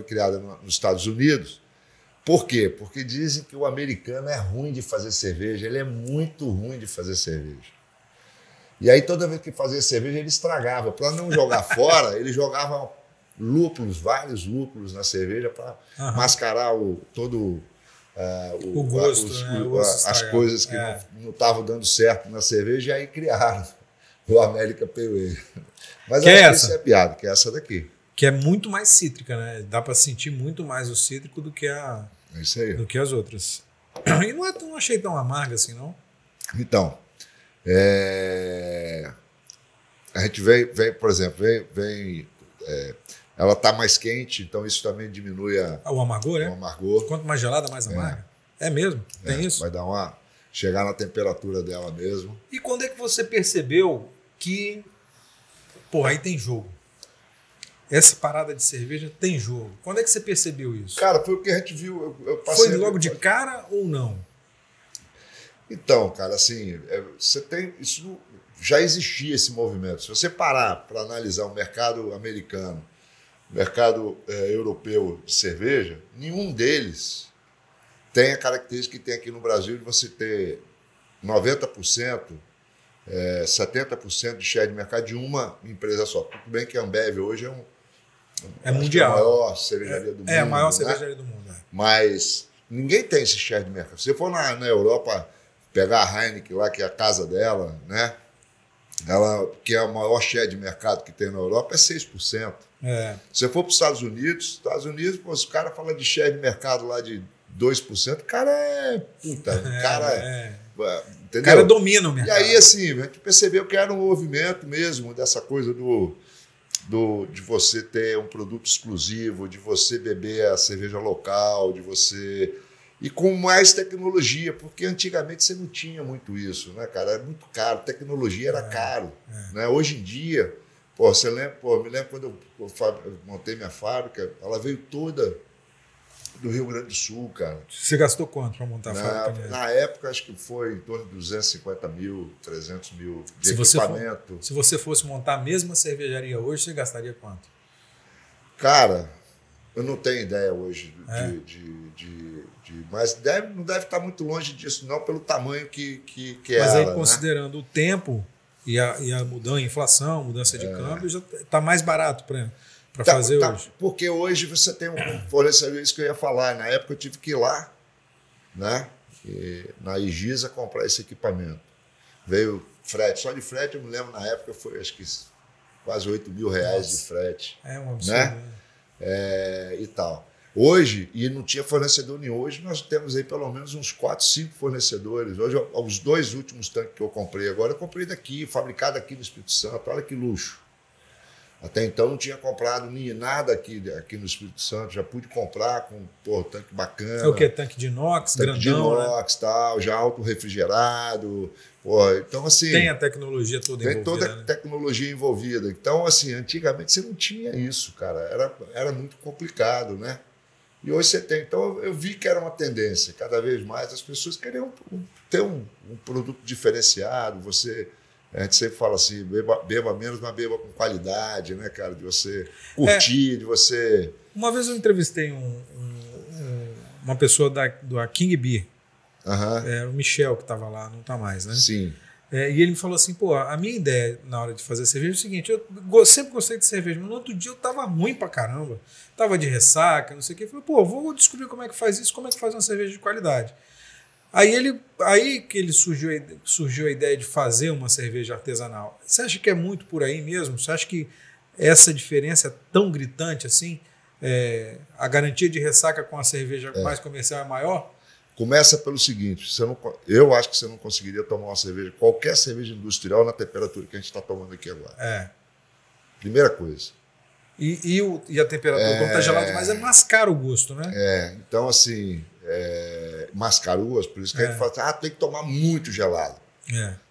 criada nos Estados Unidos. Por quê? Porque dizem que o americano é ruim de fazer cerveja, ele é muito ruim de fazer cerveja. E aí toda vez que fazia cerveja ele estragava. Para não jogar fora, ele jogava vários lúpulos na cerveja para mascarar todo o gosto, as coisas que não estavam dando certo na cerveja, e aí criaram o American Pale Ale. Mas acho que isso é piada, que é essa daqui. Que é muito mais cítrica, né? Dá para sentir muito mais o cítrico do que do que as outras. E não achei tão amarga assim, não? Então, a gente vem, por exemplo, ela está mais quente, então isso também diminui o amargor, né? O amargor. Quanto mais gelada, mais amarga. É mesmo? Tem isso? Vai dar chegar na temperatura dela mesmo. E quando é que você percebeu que aí tem jogo? Essa parada de cerveja tem jogo. Quando é que você percebeu isso? Cara, foi o que a gente viu. Eu passei foi logo de cara ou não? Então, cara, assim, isso já existia esse movimento. Se você parar para analisar o mercado americano, o mercado europeu de cerveja, nenhum deles tem a característica que tem aqui no Brasil de você ter 90%, 70% de share de mercado de uma empresa só. Tudo bem que a Ambev hoje é mundial. A maior cervejaria do mundo. É a maior cervejaria do mundo. Mas ninguém tem esse share de mercado. Se você for na Europa pegar a Heineken lá, que é a casa dela, né? Ela, que é o maior share de mercado que tem na Europa, é 6%. Se você for para os Estados Unidos, pô, se o cara fala de share de mercado lá de 2%, o cara entendeu? O cara domina o mercado. E aí, assim, a gente percebeu que era um movimento mesmo dessa coisa de você ter um produto exclusivo, de você beber a cerveja local, de você... E com mais tecnologia, porque antigamente você não tinha muito isso, né, cara? Era muito caro, tecnologia era caro. Né? Hoje em dia, me lembro quando eu montei minha fábrica, ela veio toda do Rio Grande do Sul, cara. Você gastou quanto para montar a fábrica? Na época, acho que foi em torno de 250 mil, 300 mil de equipamento. Se você fosse montar a mesma cervejaria hoje, você gastaria quanto? Cara, eu não tenho ideia hoje mas não deve estar muito longe disso, não, pelo tamanho que é. Mas ela, aí, considerando o tempo e a mudança, a inflação, mudança de câmbio, já está mais barato para fazer hoje. Porque hoje você tem um fornecedor, isso que eu ia falar. Na época eu tive que ir lá, né, na Igisa, comprar esse equipamento. Veio frete, só de frete eu me lembro, na época foi acho que quase R$8 mil de frete. É um absurdo, né? E tal. Hoje, e não tinha fornecedor nenhum, hoje nós temos aí pelo menos uns 4, 5 fornecedores. Hoje, os 2 últimos tanques que eu comprei agora, eu comprei daqui, fabricado aqui no Espírito Santo, olha que luxo. Até então não tinha comprado nem nada aqui no Espírito Santo, já pude comprar com tanque bacana. É o que? Tanque de inox, tanque grandão, de inox, tal, já auto-refrigerado. Então, assim... Tem a tecnologia toda envolvida. Tem toda a tecnologia envolvida. Então, assim, antigamente você não tinha isso, cara. Era muito complicado, né? E hoje você tem. Então, eu vi que era uma tendência. Cada vez mais as pessoas queriam ter um produto diferenciado. A gente sempre fala assim, beba menos, mas beba com qualidade, né, cara? De você curtir, de você... Uma vez eu entrevistei uma pessoa da King Beer. O Michel, que estava lá, não está mais, né? Sim. E ele me falou assim, pô, a minha ideia na hora de fazer cerveja é o seguinte, eu sempre gostei de cerveja, mas no outro dia eu tava ruim pra caramba, tava de ressaca, não sei o que, eu falei, pô, vou descobrir como é que faz isso, como é que faz uma cerveja de qualidade. Aí que ele surgiu a ideia de fazer uma cerveja artesanal. Você acha que é muito por aí mesmo? Você acha que essa diferença é tão gritante assim? A garantia de ressaca com a cerveja mais comercial é maior? Começa pelo seguinte, eu acho que você não conseguiria tomar uma cerveja, qualquer cerveja industrial na temperatura que a gente está tomando aqui agora. Primeira coisa. E a temperatura, quando está gelado demais, mascara o gosto, né? Então assim, mascara o gosto, por isso que a gente fala assim, tem que tomar muito gelado.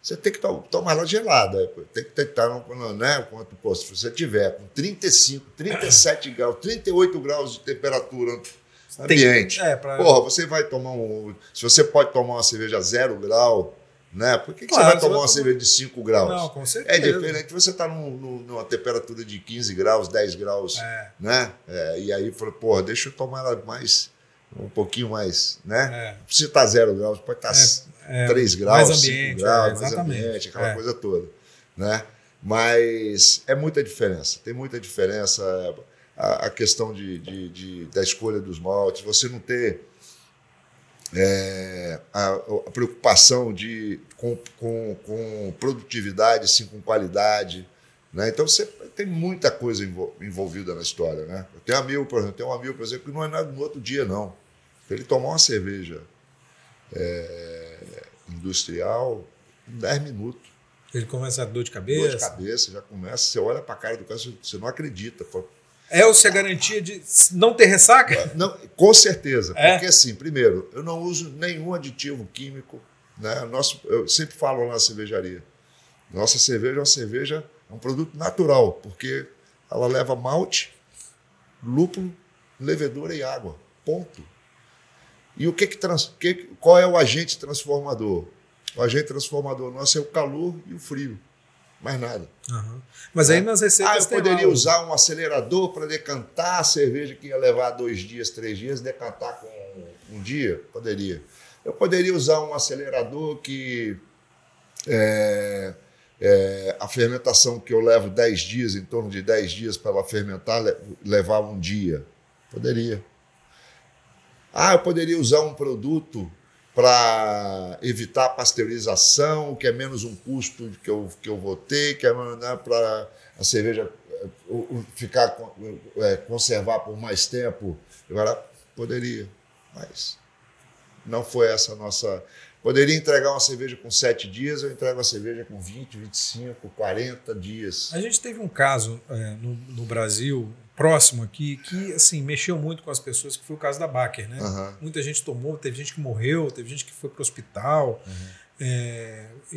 Você tem que tomar ela gelada, tem que tentar, né? Se você tiver com 35, 37 graus, 38 graus de temperatura ambiente. Porra, você vai tomar se você pode tomar uma cerveja a 0 grau, né? Por que você vai tomar uma cerveja de 5 graus? Não, com certeza. É diferente você estar numa temperatura de 15 graus, 10 graus, né? E aí, porra, deixa eu tomar ela um pouquinho mais, né? Não precisa estar 0 graus, pode estar 3 graus, mais 5 ambiente, graus, mais ambiente, aquela coisa toda, né? Mas é muita diferença, tem muita diferença. A questão da escolha dos maltes, você não ter a preocupação com produtividade, sim, com qualidade, né? Então você tem muita coisa envolvida na história, né? Eu tenho um amigo, por exemplo, que não é nada no outro dia, não. Ele tomar uma cerveja industrial em 10 minutos. Ele começa a dor de cabeça? Dor de cabeça, já começa, você olha para a cara do cara, você não acredita. Se a garantia de não ter ressaca? Não, com certeza. Porque, assim, primeiro, eu não uso nenhum aditivo químico, né? Eu sempre falo lá na cervejaria. Nossa cerveja é um produto natural, porque ela leva malte, lúpulo, levedura e água. Ponto. E qual é o agente transformador? O agente transformador nosso é o calor e o frio. Mais nada. Mas aí nas receitas eu poderia usar um acelerador para decantar a cerveja que ia levar 2 dias, 3 dias, decantar com um dia? Poderia. Eu poderia usar um acelerador que a fermentação que eu levo 10 dias, em torno de 10 dias para ela fermentar, levar 1 dia? Poderia. Eu poderia usar um produto para evitar a pasteurização, que é menos um custo que eu vou ter, que é para a cerveja conservar por mais tempo. Agora, poderia, mas não foi essa a nossa... Poderia entregar uma cerveja com 7 dias, eu entrego uma cerveja com 20, 25, 40 dias. A gente teve um caso no Brasil, próximo aqui, que assim, mexeu muito com as pessoas, que foi o caso da Baker, né? Muita gente tomou, teve gente que morreu, teve gente que foi para o hospital.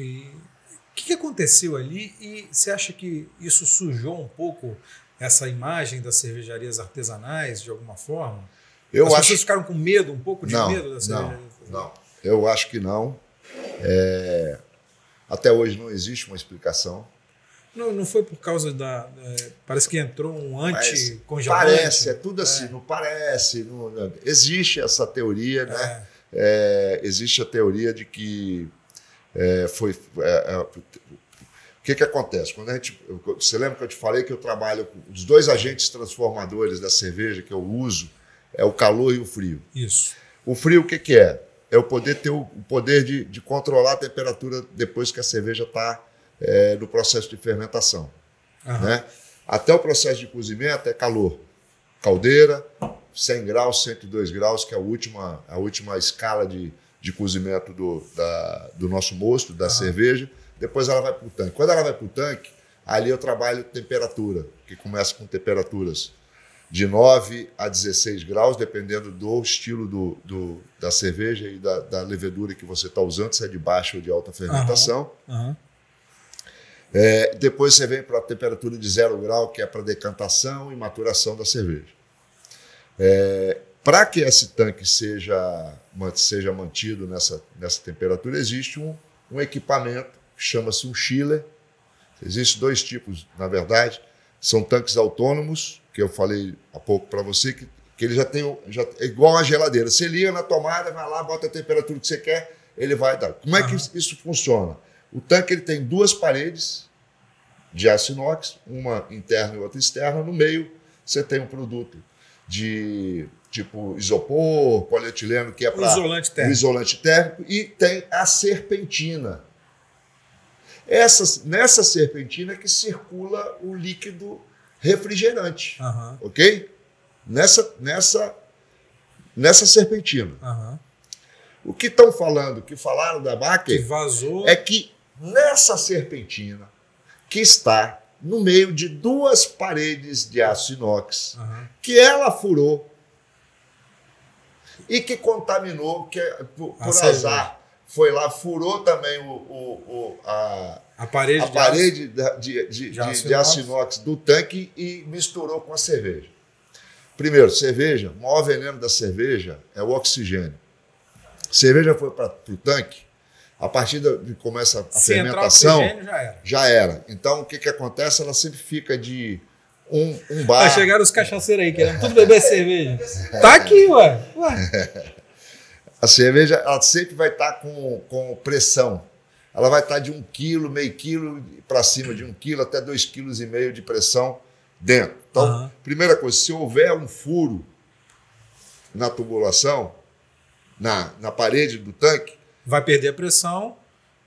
O que aconteceu ali? E você acha que isso sujou um pouco essa imagem das cervejarias artesanais, de alguma forma? As pessoas ficaram com medo, um pouco de medo da cervejaria? Não, eu acho que não. Até hoje não existe uma explicação. Não foi por causa parece que entrou um anticongelante. Parece, é tudo assim, não parece. Não, existe essa teoria, né? Existe a teoria de que foi... o que acontece? Você lembra que eu te falei que eu trabalho com os 2 agentes transformadores da cerveja que eu uso, é o calor e o frio. Isso. O frio, o que é? É o poder ter o poder de controlar a temperatura depois que a cerveja está no processo de fermentação. Né? Até o processo de cozimento é calor. Caldeira, 100 graus, 102 graus, que é a última escala de cozimento do nosso mosto, da cerveja. Depois ela vai para o tanque. Quando ela vai para o tanque, Ali eu trabalho temperatura, que começa com temperaturas de 9 a 16 graus, dependendo do estilo da cerveja e da levedura que você está usando, se é de baixa ou de alta fermentação. Depois você vem para a temperatura de 0 grau, que é para decantação e maturação da cerveja. Para que esse tanque seja mantido nessa temperatura, existe um equipamento que chama-se um chiller. Existem 2 tipos, na verdade. São tanques autônomos, que eu falei há pouco para você, que ele já tem é igual a geladeira. Você liga na tomada, vai lá, bota a temperatura que você quer, ele vai dar. Como é que isso funciona? O tanque ele tem 2 paredes de aço inox, uma interna e outra externa. No meio, você tem um produto de tipo isopor, polietileno, que é para o isolante térmico, e tem a serpentina. Nessa serpentina que circula o líquido refrigerante, ok? Nessa serpentina. O que estão falando, que falaram da Baker, que vazou, é que nessa serpentina, que está no meio de 2 paredes de aço inox, que ela furou e que contaminou, que por azar foi lá, furou também a parede de aço inox do tanque e misturou com a cerveja. Primeiro, cerveja, o maior veneno da cerveja é o oxigênio. A cerveja foi para o tanque, a partir de começa a fermentação, já era. Então, o que acontece? Ela sempre fica de um bar. Vai chegar os cachaceiros aí, querendo tudo beber cerveja. Tá aqui, ué. A cerveja ela sempre vai estar com pressão. Ela vai estar de 1 quilo, meio quilo para cima de 1 quilo até 2,5 kg de pressão dentro. Então, primeira coisa, se houver um furo na tubulação, na parede do tanque, vai perder a pressão.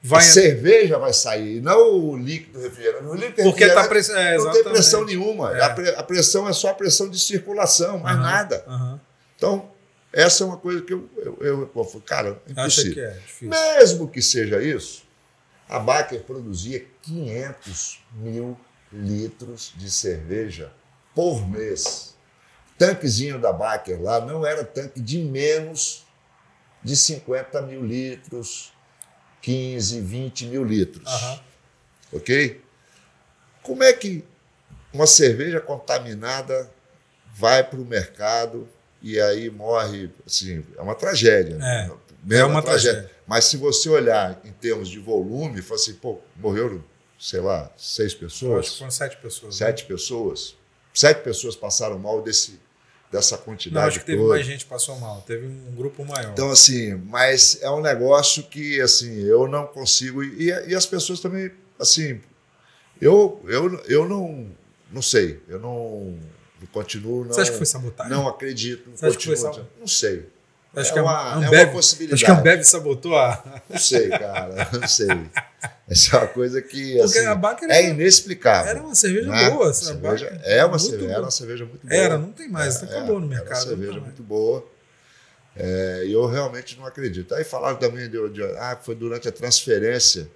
A cerveja vai sair, não o líquido refrigerante. O líquido porque refrigerante não tem pressão nenhuma. A pressão é só a pressão de circulação, mais nada. Então, essa é uma coisa que eu cara, é impossível. Que é difícil. Mesmo que seja isso, a Baker produzia 500 mil litros de cerveja por mês. O tanquezinho da Baker lá não era tanque de menos de 50 mil litros, 15, 20 mil litros. Ok? Como é que uma cerveja contaminada vai para o mercado e aí morre? Assim, é uma tragédia. É uma tragédia. Mas se você olhar em termos de volume, fala assim, pô, morreram, sei lá, 6 pessoas? Eu acho que foram 7 pessoas. 7 pessoas. 7 pessoas passaram mal dessa quantidade. Não, acho que teve mais gente que passou mal, teve um grupo maior. Então, assim, mas é um negócio que, assim, eu não consigo, e as pessoas também, assim, eu não sei, eu não continuo, não... Você acha que foi sabotagem? Não acredito, Você acha que foi sabotagem? Não sei. Acho que é uma possibilidade. Acho que a Ambev sabotou Não sei, cara, não sei. Essa é uma coisa que, porque assim, a Baker é inexplicável. Era uma cerveja boa. Era uma cerveja muito boa. Não tem mais, acabou no mercado. Era uma cerveja muito boa. E eu realmente não acredito. Aí falaram também foi durante a transferência,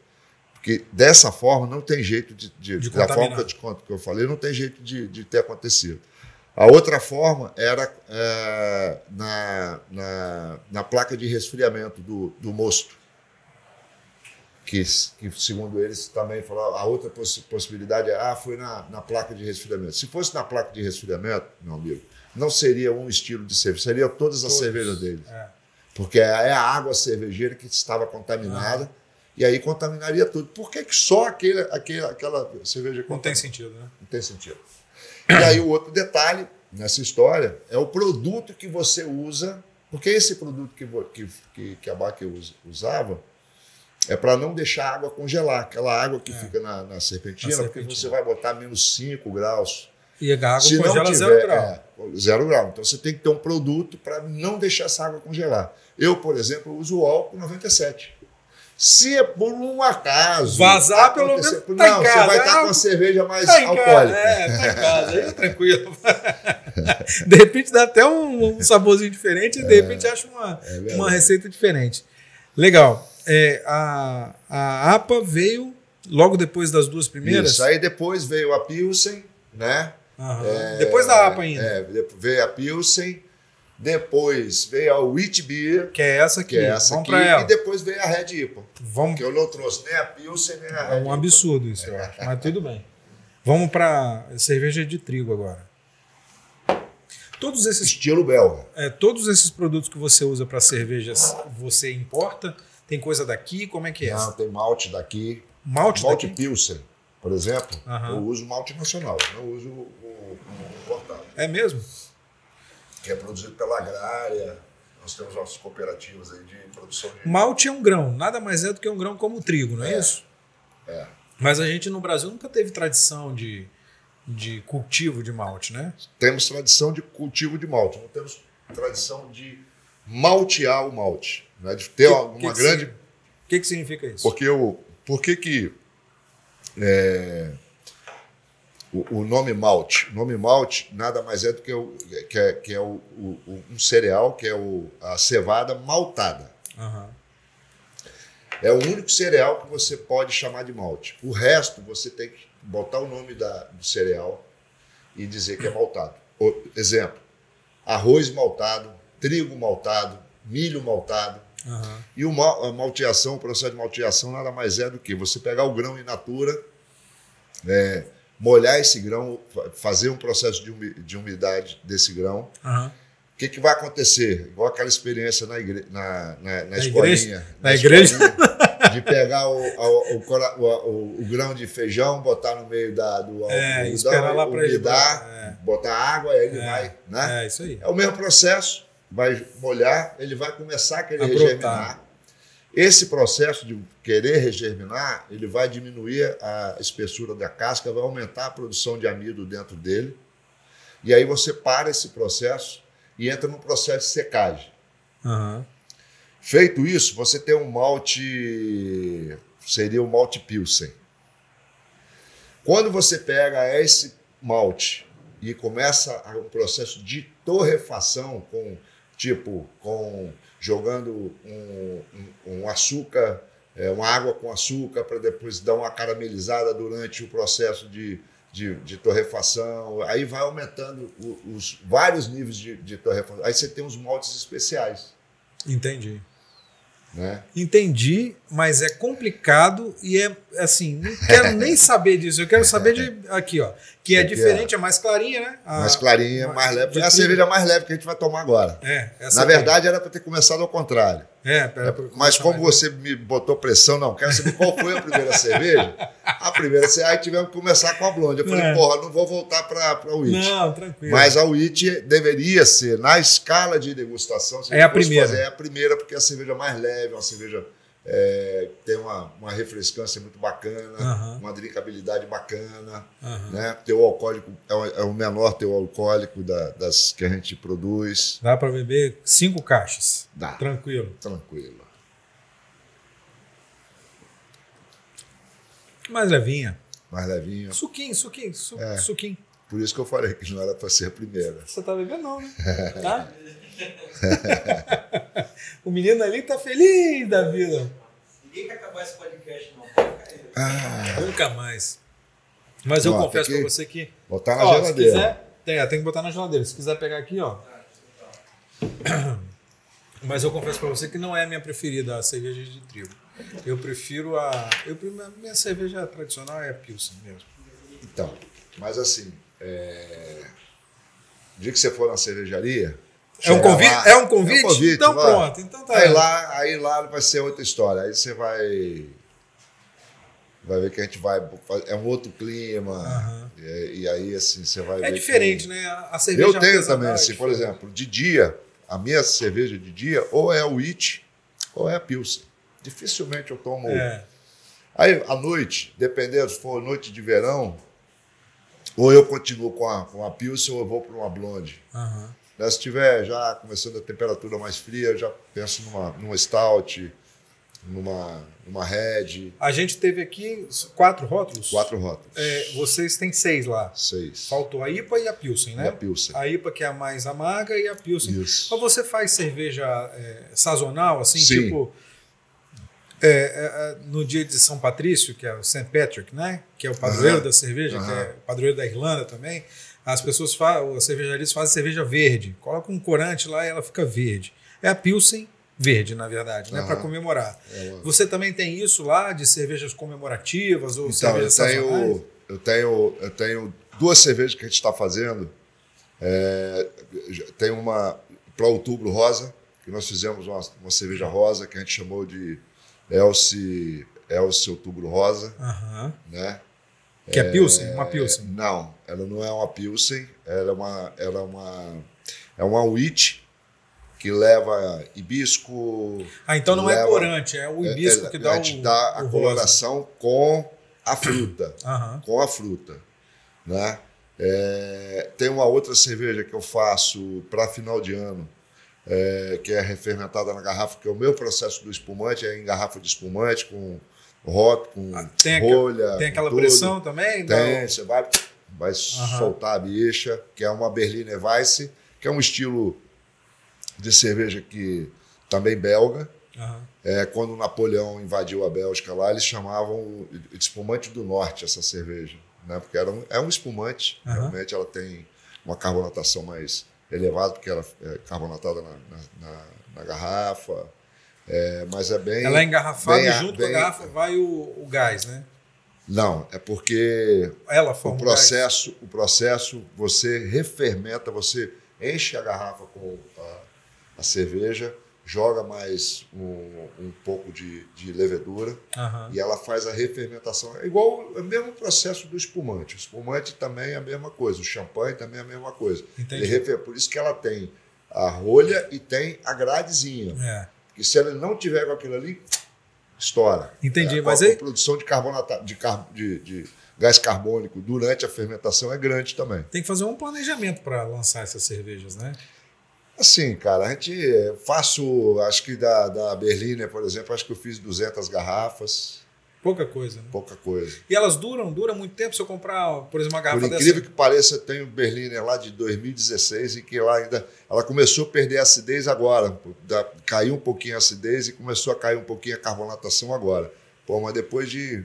porque dessa forma não tem jeito da forma que eu falei, não tem jeito de ter acontecido. A outra forma era na placa de resfriamento do mosto, que segundo eles também falaram, a outra possibilidade foi na placa de resfriamento. Se fosse na placa de resfriamento, meu amigo, não seria um estilo de cerveja, seria todas as cervejas deles. Porque é a água cervejeira que estava contaminada, e aí contaminaria tudo. Por que só aquela cerveja... Não tem sentido, né? Não tem sentido. E aí o outro detalhe nessa história é o produto que você usa, porque esse produto que a Baker usava é para não deixar a água congelar, aquela água que fica na serpentina, porque você vai botar menos 5 graus. E a água congela 0 grau. 0 grau. Então você tem que ter um produto para não deixar essa água congelar. Eu, por exemplo, uso o álcool 97. Se por um acaso... Vazar, pelo menos tá em casa. Você vai estar com a cerveja mais alcoólica. Tá em casa, aí é tranquilo. De repente dá até um saborzinho diferente e de repente acha uma receita diferente. Legal. A APA veio Logo depois das duas primeiras? Isso, aí depois veio a Pilsen, né? Depois da APA ainda. Veio a Pilsen, depois veio a Wheat Beer. Que é essa aqui. Vamos para ela. E depois veio a Red IPA. Que eu não trouxe nem a Pilsen, nem a Red IPA. É um absurdo isso, eu acho. Mas tudo bem. Vamos para cerveja de trigo agora. Todos esses... Estilo belga. Todos esses produtos que você usa para cervejas, você importa? Tem coisa daqui? Como é que é? Não, tem malte daqui. Malte daqui? Pilsen, por exemplo, eu uso malte nacional, não uso o importado. É mesmo? Que é produzido pela Agrária. Nós temos nossas cooperativas aí de produção de... Malte é um grão, nada mais é do que um grão como o trigo, não é isso? É. Mas a gente no Brasil nunca teve tradição de cultivo de malte, né? Temos tradição de cultivo de malte, não temos tradição de maltear o malte, né? De ter uma grande... O que significa isso? Porque o nome malte? O nome malte nada mais é do que um cereal, que é a cevada maltada. É o único cereal que você pode chamar de malte. O resto, você tem que botar o nome do cereal e dizer que é maltado. Exemplo, arroz maltado, trigo maltado, milho maltado. E a malteação, o processo de malteação nada mais é do que você pegar o grão in natura, molhar esse grão, fazer um processo de umidade desse grão. O que vai acontecer? Igual aquela experiência na escolinha. Na igreja? De pegar o grão de feijão, botar no meio do algodão, esperar lá para ele botar água, aí ele vai. Né? É isso aí. É o mesmo processo, vai molhar, ele vai começar a querer regerminar. Esse processo de querer regerminar, ele vai diminuir a espessura da casca, vai aumentar a produção de amido dentro dele. E aí você para esse processo e entra no processo de secagem. Feito isso, você tem um malte, seria o malte Pilsen. Quando você pega esse malte e começa um processo de torrefação, jogando um açúcar, uma água com açúcar, para depois dar uma caramelizada durante o processo de torrefação, aí vai aumentando os vários níveis de torrefação. Aí você tem os maltes especiais. Entendi. Né? Entendi, mas é complicado e é assim, não quero nem saber disso, eu quero saber aqui, ó, que é diferente, é mais clarinha, né? Mais clarinha, mais leve. É a cerveja mais leve que a gente vai tomar agora. Na verdade, era para ter começado ao contrário. Mas como você me botou pressão, não, quero saber qual foi a primeira cerveja. A primeira cerveja, aí tivemos que começar com a blonde. Eu falei, não vou voltar para a Wheat. Não, tranquilo. Mas a Wheat deveria ser, na escala de degustação, é a primeira. É a primeira, porque é a cerveja mais leve, uma cerveja tem uma refrescância muito bacana, uma drinkabilidade bacana, né? Teu alcoólico é o menor teu alcoólico das que a gente produz. Dá para beber 5 caixas. Dá. Tranquilo. Mais levinha. Suquinho. Por isso que eu falei que não era para ser a primeira. Você tá bebendo não, né? Tá? O menino ali tá feliz da vida. Ninguém quer acabar esse podcast, não. Nunca mais. Mas eu confesso para você que... Botar na geladeira. Se quiser, tem que botar na geladeira. Se quiser pegar aqui, ó. Mas eu confesso para você que não é a minha preferida, a cerveja de trigo. Eu prefiro a minha cerveja tradicional é a Pilsen mesmo. Então, mas assim, o dia que você for na cervejaria... É um convite? É um convite? Então lá. Pronto. Então tá aí lá vai ser outra história. Aí você vai ver que a gente vai... É um outro clima. E aí, assim, você vai ver... É diferente, né? A cerveja eu tenho também, assim, por exemplo, de dia, a minha cerveja de dia ou é a Wheat ou é a Pilsen. Dificilmente eu tomo... Aí, à noite, dependendo, se for noite de verão, ou eu continuo com a Pilsen ou eu vou para uma blonde. Se estiver já começando a temperatura mais fria, eu já penso numa stout, numa red. A gente teve aqui 4 rótulos? 4 rótulos. Vocês têm 6 lá? 6. Faltou a IPA e a Pilsen, né? E a Pilsen. A IPA que é a mais amarga e a Pilsen. Isso. Mas você faz cerveja sazonal, assim, Sim. tipo... No dia de São Patrício, que é o St. Patrick, né? Que é o padroeiro da cerveja, que é o padroeiro da Irlanda também, as pessoas as cervejarias fazem cerveja verde, colocam um corante lá e ela fica verde. É a Pilsen verde, na verdade, né? Para comemorar. Você também tem isso lá de cervejas comemorativas ou cervejas sazonais? Eu tenho 2 cervejas que a gente está fazendo. Tem uma para Outubro Rosa, que nós fizemos uma cerveja rosa que a gente chamou de Elce Outubro Rosa, né? Que é Pilsen, uma Pilsen. Não, ela não é uma Pilsen, ela é uma wheat que leva hibisco. Então não é corante, é o hibisco que dá a coloração com a fruta, com a fruta, né? Tem uma outra cerveja que eu faço para final de ano, que é refermentada na garrafa, que é o meu processo do espumante, é em garrafa de espumante, com rótulo, com rolha. Tem aquela tudo. Pressão também? Tem, você vai soltar a bicha, que é uma Berliner Weisse, que é um estilo de cerveja que também belga. Quando o Napoleão invadiu a Bélgica lá, eles chamavam de espumante do norte essa cerveja, né? Porque é um espumante, realmente ela tem uma carbonatação mais elevada, porque ela é carbonatada na garrafa, mas é bem... Ela é engarrafada e junto com a garrafa vai o gás, né? Não, é porque o processo você refermenta, você enche a garrafa com a cerveja, joga mais um pouco de levedura e ela faz a refermentação. É igual o mesmo processo do espumante. O espumante também é a mesma coisa, o champanhe também é a mesma coisa. Por isso que ela tem a rolha e tem a gradezinha. Porque se ela não tiver com aquilo ali, estoura. Entendi, mas a produção de de gás carbônico durante a fermentação é grande também. Tem que fazer um planejamento para lançar essas cervejas, né? Assim, cara, a gente acho que da Berliner, por exemplo, acho que eu fiz 200 garrafas. Pouca coisa, né? Pouca coisa. E elas duram muito tempo se eu comprar, por exemplo, uma garrafa dessa? Por incrível que pareça, eu tenho Berliner lá de 2016 e que lá ainda ela começou a perder a acidez agora. Caiu um pouquinho a acidez e começou a cair um pouquinho a carbonatação agora. Mas depois de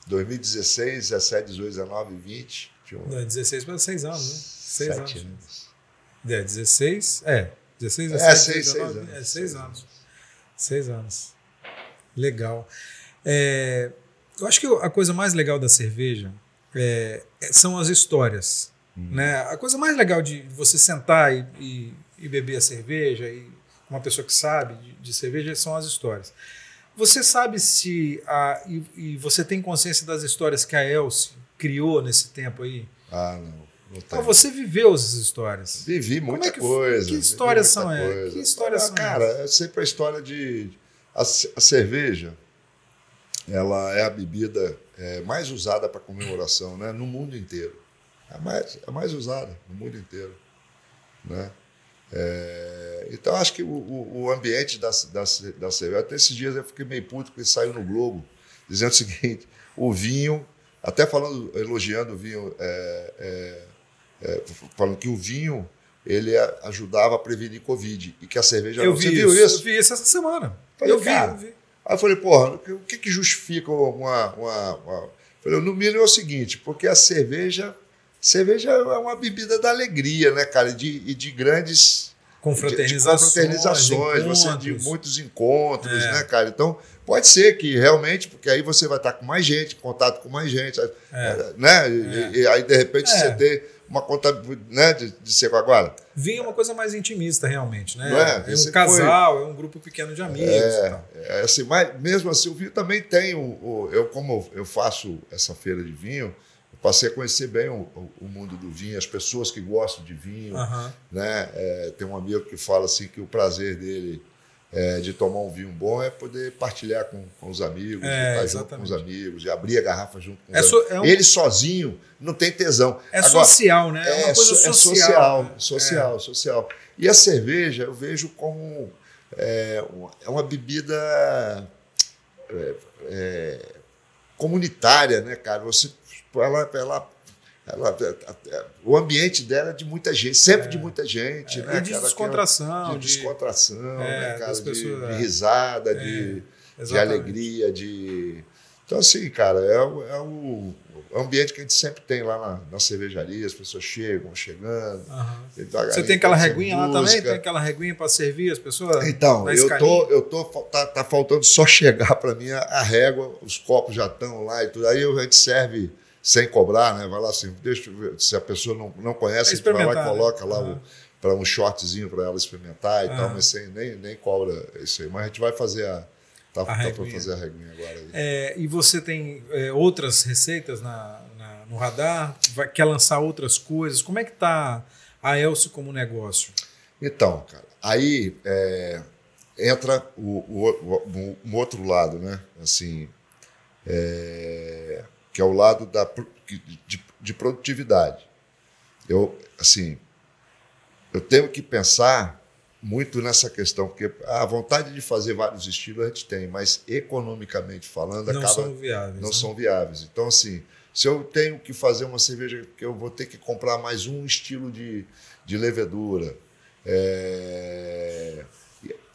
2016, 17, 18, 19, 20... 16 para 6 anos, né? 6 anos. 16, 16, 17, 19, 6 anos. 6 anos. Legal. Eu acho que a coisa mais legal da cerveja são as histórias. Né? A coisa mais legal de você sentar e beber a cerveja, e uma pessoa que sabe de cerveja, são as histórias. Você sabe e você tem consciência das histórias que a Elce criou nesse tempo aí? Não. Você viveu essas histórias. Vivi muita coisa. Que histórias são essas? Que histórias são cara, é sempre a história de... A cerveja, ela é a bebida mais usada para comemoração, né? No mundo inteiro. É mais usada no mundo inteiro, né? Então, acho que o ambiente da cerveja... Até esses dias eu fiquei meio puto porque saiu no Globo dizendo o seguinte, o vinho... Até elogiando o vinho... falando que o vinho ele ajudava a prevenir Covid e que a cerveja não. Você viu isso? Eu vi isso essa semana. Eu vi. Aí eu falei, porra, o que justifica Falei, no mínimo é o seguinte, porque a cerveja é uma bebida da alegria, né, cara? E de grandes confraternizações, de muitos encontros, né, cara? Então, pode ser que realmente, porque aí você vai estar com mais gente, em contato com mais gente, né? E aí, de repente, você tem uma conta, né, de ser agora. Vinho é uma coisa mais intimista, realmente, né? É um casal, é um grupo pequeno de amigos. E tal. Assim, mas mesmo assim, o vinho também tem como eu faço essa feira de vinho, eu passei a conhecer bem o mundo do vinho, as pessoas que gostam de vinho, né? Tem um amigo que fala assim que o prazer dele de tomar um vinho bom é poder partilhar com os amigos, estar junto com os amigos, e abrir a garrafa junto com os amigos. Ele sozinho não tem tesão. Agora, social, né? É uma coisa social. Social. E a cerveja eu vejo como uma bebida comunitária, né, cara? O ambiente dela é de muita gente, sempre de muita gente. Né, de descontração. De descontração, né, cara? Das pessoas, de risada, alegria, de... Então, assim, cara, é o ambiente que a gente sempre tem lá na cervejaria, as pessoas chegando. Você tem aquela reguinha lá também? Tem aquela reguinha para servir as pessoas? Então, tá faltando só chegar para mim a régua, os copos já estão lá e tudo. Aí a gente serve sem cobrar, né? Vai lá assim, deixa eu ver, se a pessoa não conhece, a gente vai lá e coloca lá para um shortzinho para ela experimentar e tal, mas nem cobra isso aí. Mas a gente vai fazer Tá para fazer a reguinha agora. E você tem outras receitas no radar? Quer lançar outras coisas? Como é que está a Elce como negócio? Então, cara, aí entra um outro lado, né? Assim, que é o lado de produtividade. Eu tenho que pensar muito nessa questão, porque a vontade de fazer vários estilos a gente tem, mas economicamente falando, não são viáveis. Então, assim, se eu tenho que fazer uma cerveja, que eu vou ter que comprar mais um estilo de levedura,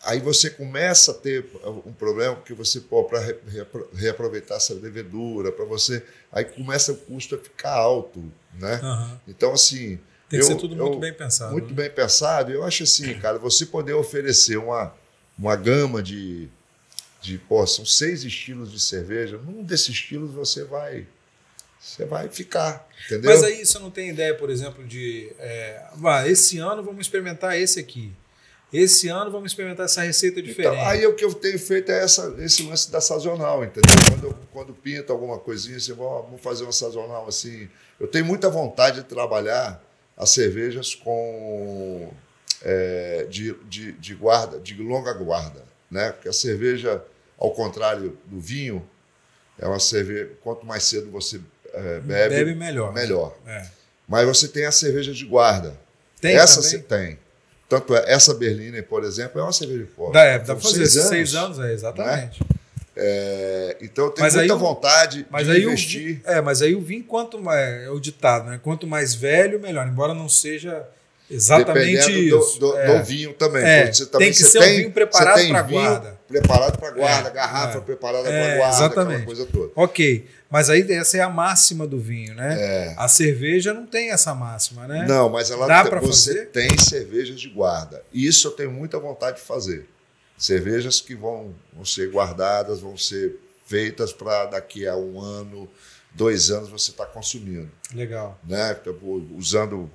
aí você começa a ter um problema, porque você, para reaproveitar essa levedura, aí começa o custo a ficar alto, né? Então, assim... Tem que ser tudo muito bem pensado. Muito bem pensado. Eu acho assim, cara, você poder oferecer uma gama são 6 estilos de cerveja, num desses estilos você vai ficar, entendeu? Mas aí você não tem ideia, por exemplo, de esse ano vamos experimentar esse aqui. Esse ano vamos experimentar essa receita diferente. Então, aí o que eu tenho feito é esse lance da sazonal, entendeu? Quando pinta alguma coisinha, assim, vamos fazer uma sazonal assim. Eu tenho muita vontade de trabalhar as cervejas de longa guarda, né? Porque a cerveja, ao contrário do vinho, é uma cerveja, quanto mais cedo você bebe melhor. Mas você tem a cerveja de guarda. Essa você tem. Tanto essa Berliner, por exemplo, é uma cerveja de pó. Dá para fazer 6 anos, exatamente. Né? Então eu tenho muita vontade de investir. Mas aí o vinho, é o ditado, né? Quanto mais velho, melhor. Embora não seja exatamente dependendo isso. Do vinho também. Tem que ser um vinho preparado para guarda. Preparado para guarda, garrafa preparada para guarda, exatamente. Aquela coisa toda. Ok, mas aí essa é a máxima do vinho, né? A cerveja não tem essa máxima, né? Não, mas você fazer? Tem cervejas de guarda. Isso eu tenho muita vontade de fazer. Cervejas que vão ser guardadas, vão ser feitas para daqui a 1 ano, 2 anos você está consumindo. Legal. Né? Usando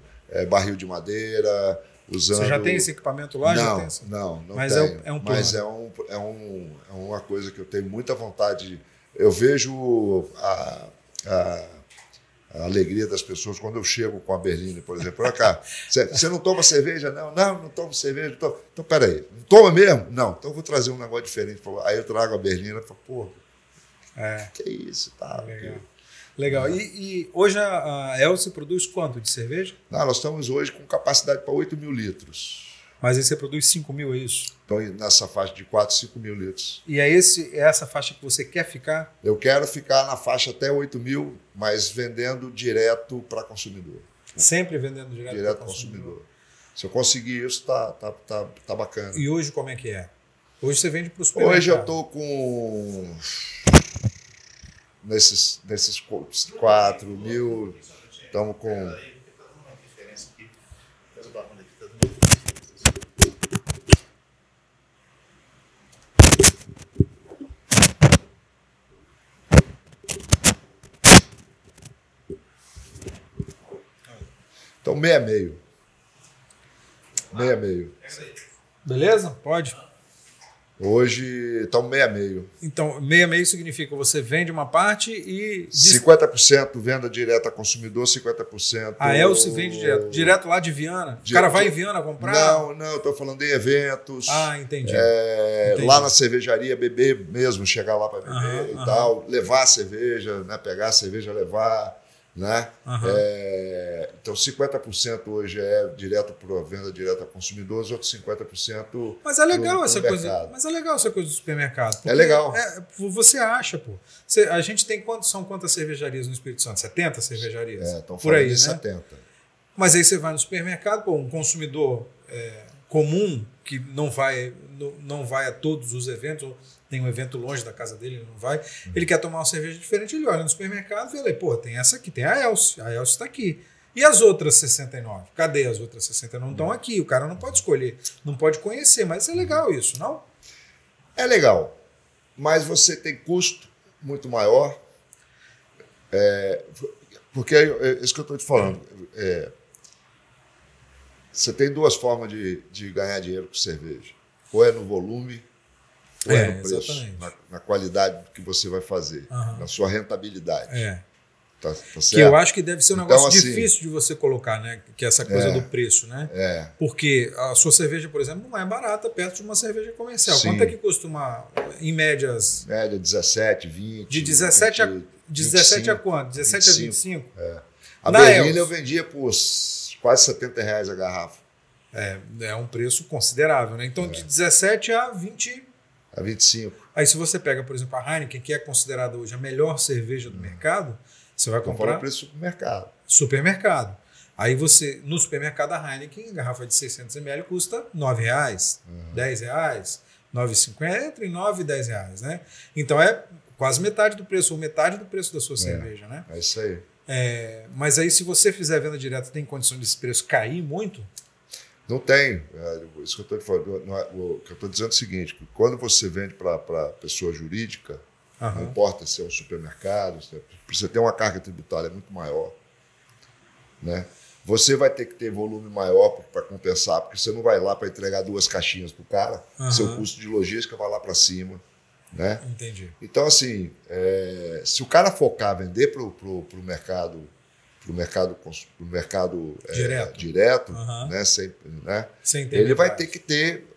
barril de madeira, usando... Você já tem esse equipamento lá? Não mas tenho. É um plano. Mas é uma coisa que eu tenho muita vontade. Eu vejo a alegria das pessoas quando eu chego com a Berliner, por exemplo. Olha cá, você não toma cerveja? Não tomo cerveja. Então, peraí, não toma mesmo? Não, então eu vou trazer um negócio diferente. Aí eu trago a Berliner e falo, pô, que é isso? Tá, Legal. E hoje a Elce produz quanto de cerveja? Nós estamos hoje com capacidade para 8 mil litros. Mas aí você produz 5 mil, é isso? Então, nessa faixa de 4, 5 mil litros. E é essa faixa que você quer ficar? Eu quero ficar na faixa até 8 mil, mas vendendo direto para consumidor. Sempre vendendo direto para consumidor. Se eu conseguir isso, tá bacana. E hoje como é que é? Hoje você vende para os supermercados? Hoje eu estou com... Nesses 4 mil, estamos com... Então, 6,5. 6,5. Beleza? Pode? Hoje estamos 6,5. Então, 6,5 significa que você vende uma parte e... 50% venda direta a consumidor, 50%... A Elce vende direto lá de Viana? O cara vai em Viana comprar? Não, eu estou falando em eventos. Entendi. Lá na cervejaria, beber mesmo, chegar lá para beber e tal, levar a cerveja, né, pegar a cerveja, levar... Né? Então 50% hoje é direto para a venda direta ao consumidor, os outros 50%. Mas é legal essa coisa. Mas é legal essa coisa do supermercado. É legal. Você acha, pô. A gente tem quantas cervejarias no Espírito Santo? 70 cervejarias? Estão por aí, né? 70. Mas aí você vai no supermercado, pô, um consumidor comum que não vai a todos os eventos, ou tem um evento longe da casa dele, ele não vai, ele quer tomar uma cerveja diferente, ele olha no supermercado e fala, pô, tem essa aqui, tem a Elce está aqui. E as outras 69? Cadê as outras 69? Não estão aqui, o cara não pode escolher, não pode conhecer, mas é legal isso, não? É legal, mas você tem custo muito maior, porque é isso que eu estou te falando. Você tem duas formas de ganhar dinheiro com cerveja. Ou é no volume, ou é no preço, na qualidade que você vai fazer, na sua rentabilidade. Tá certo? Que eu acho que deve ser um negócio difícil de você colocar, né? Que é essa coisa do preço, né? Porque a sua cerveja, por exemplo, não é barata perto de uma cerveja comercial. Sim. Quanto é que custa em médias? Média 17, 20. De 17 a quanto? 17 a 25? A Berliner eu vendia por quase R$70 a garrafa. É um preço considerável, né? Então, de 17 a 20... A 25. Aí, se você pega, por exemplo, a Heineken, que é considerada hoje a melhor cerveja do mercado, você vai comprar... o preço do supermercado. Supermercado. Aí você, no supermercado, a Heineken, garrafa de 600 ml, custa R$9, R$10, R$9,50, entre R$9 e R$10, né? Então, é quase metade do preço, ou metade do preço da sua cerveja, né? É isso aí. Mas aí, se você fizer venda direta, tem condição desse preço cair muito? Não tem. Isso que eu estou falando. O que eu estou dizendo é o seguinte: que quando você vende para pessoa jurídica, não importa se é um supermercado, você tem uma carga tributária muito maior, né? Você vai ter que ter volume maior para compensar, porque você não vai lá para entregar 2 caixinhas para o cara, seu custo de logística vai lá para cima. Né? Entendi. Então, assim, se o cara focar vender para o mercado direto, né? Sempre, né? Ele vai ter que ter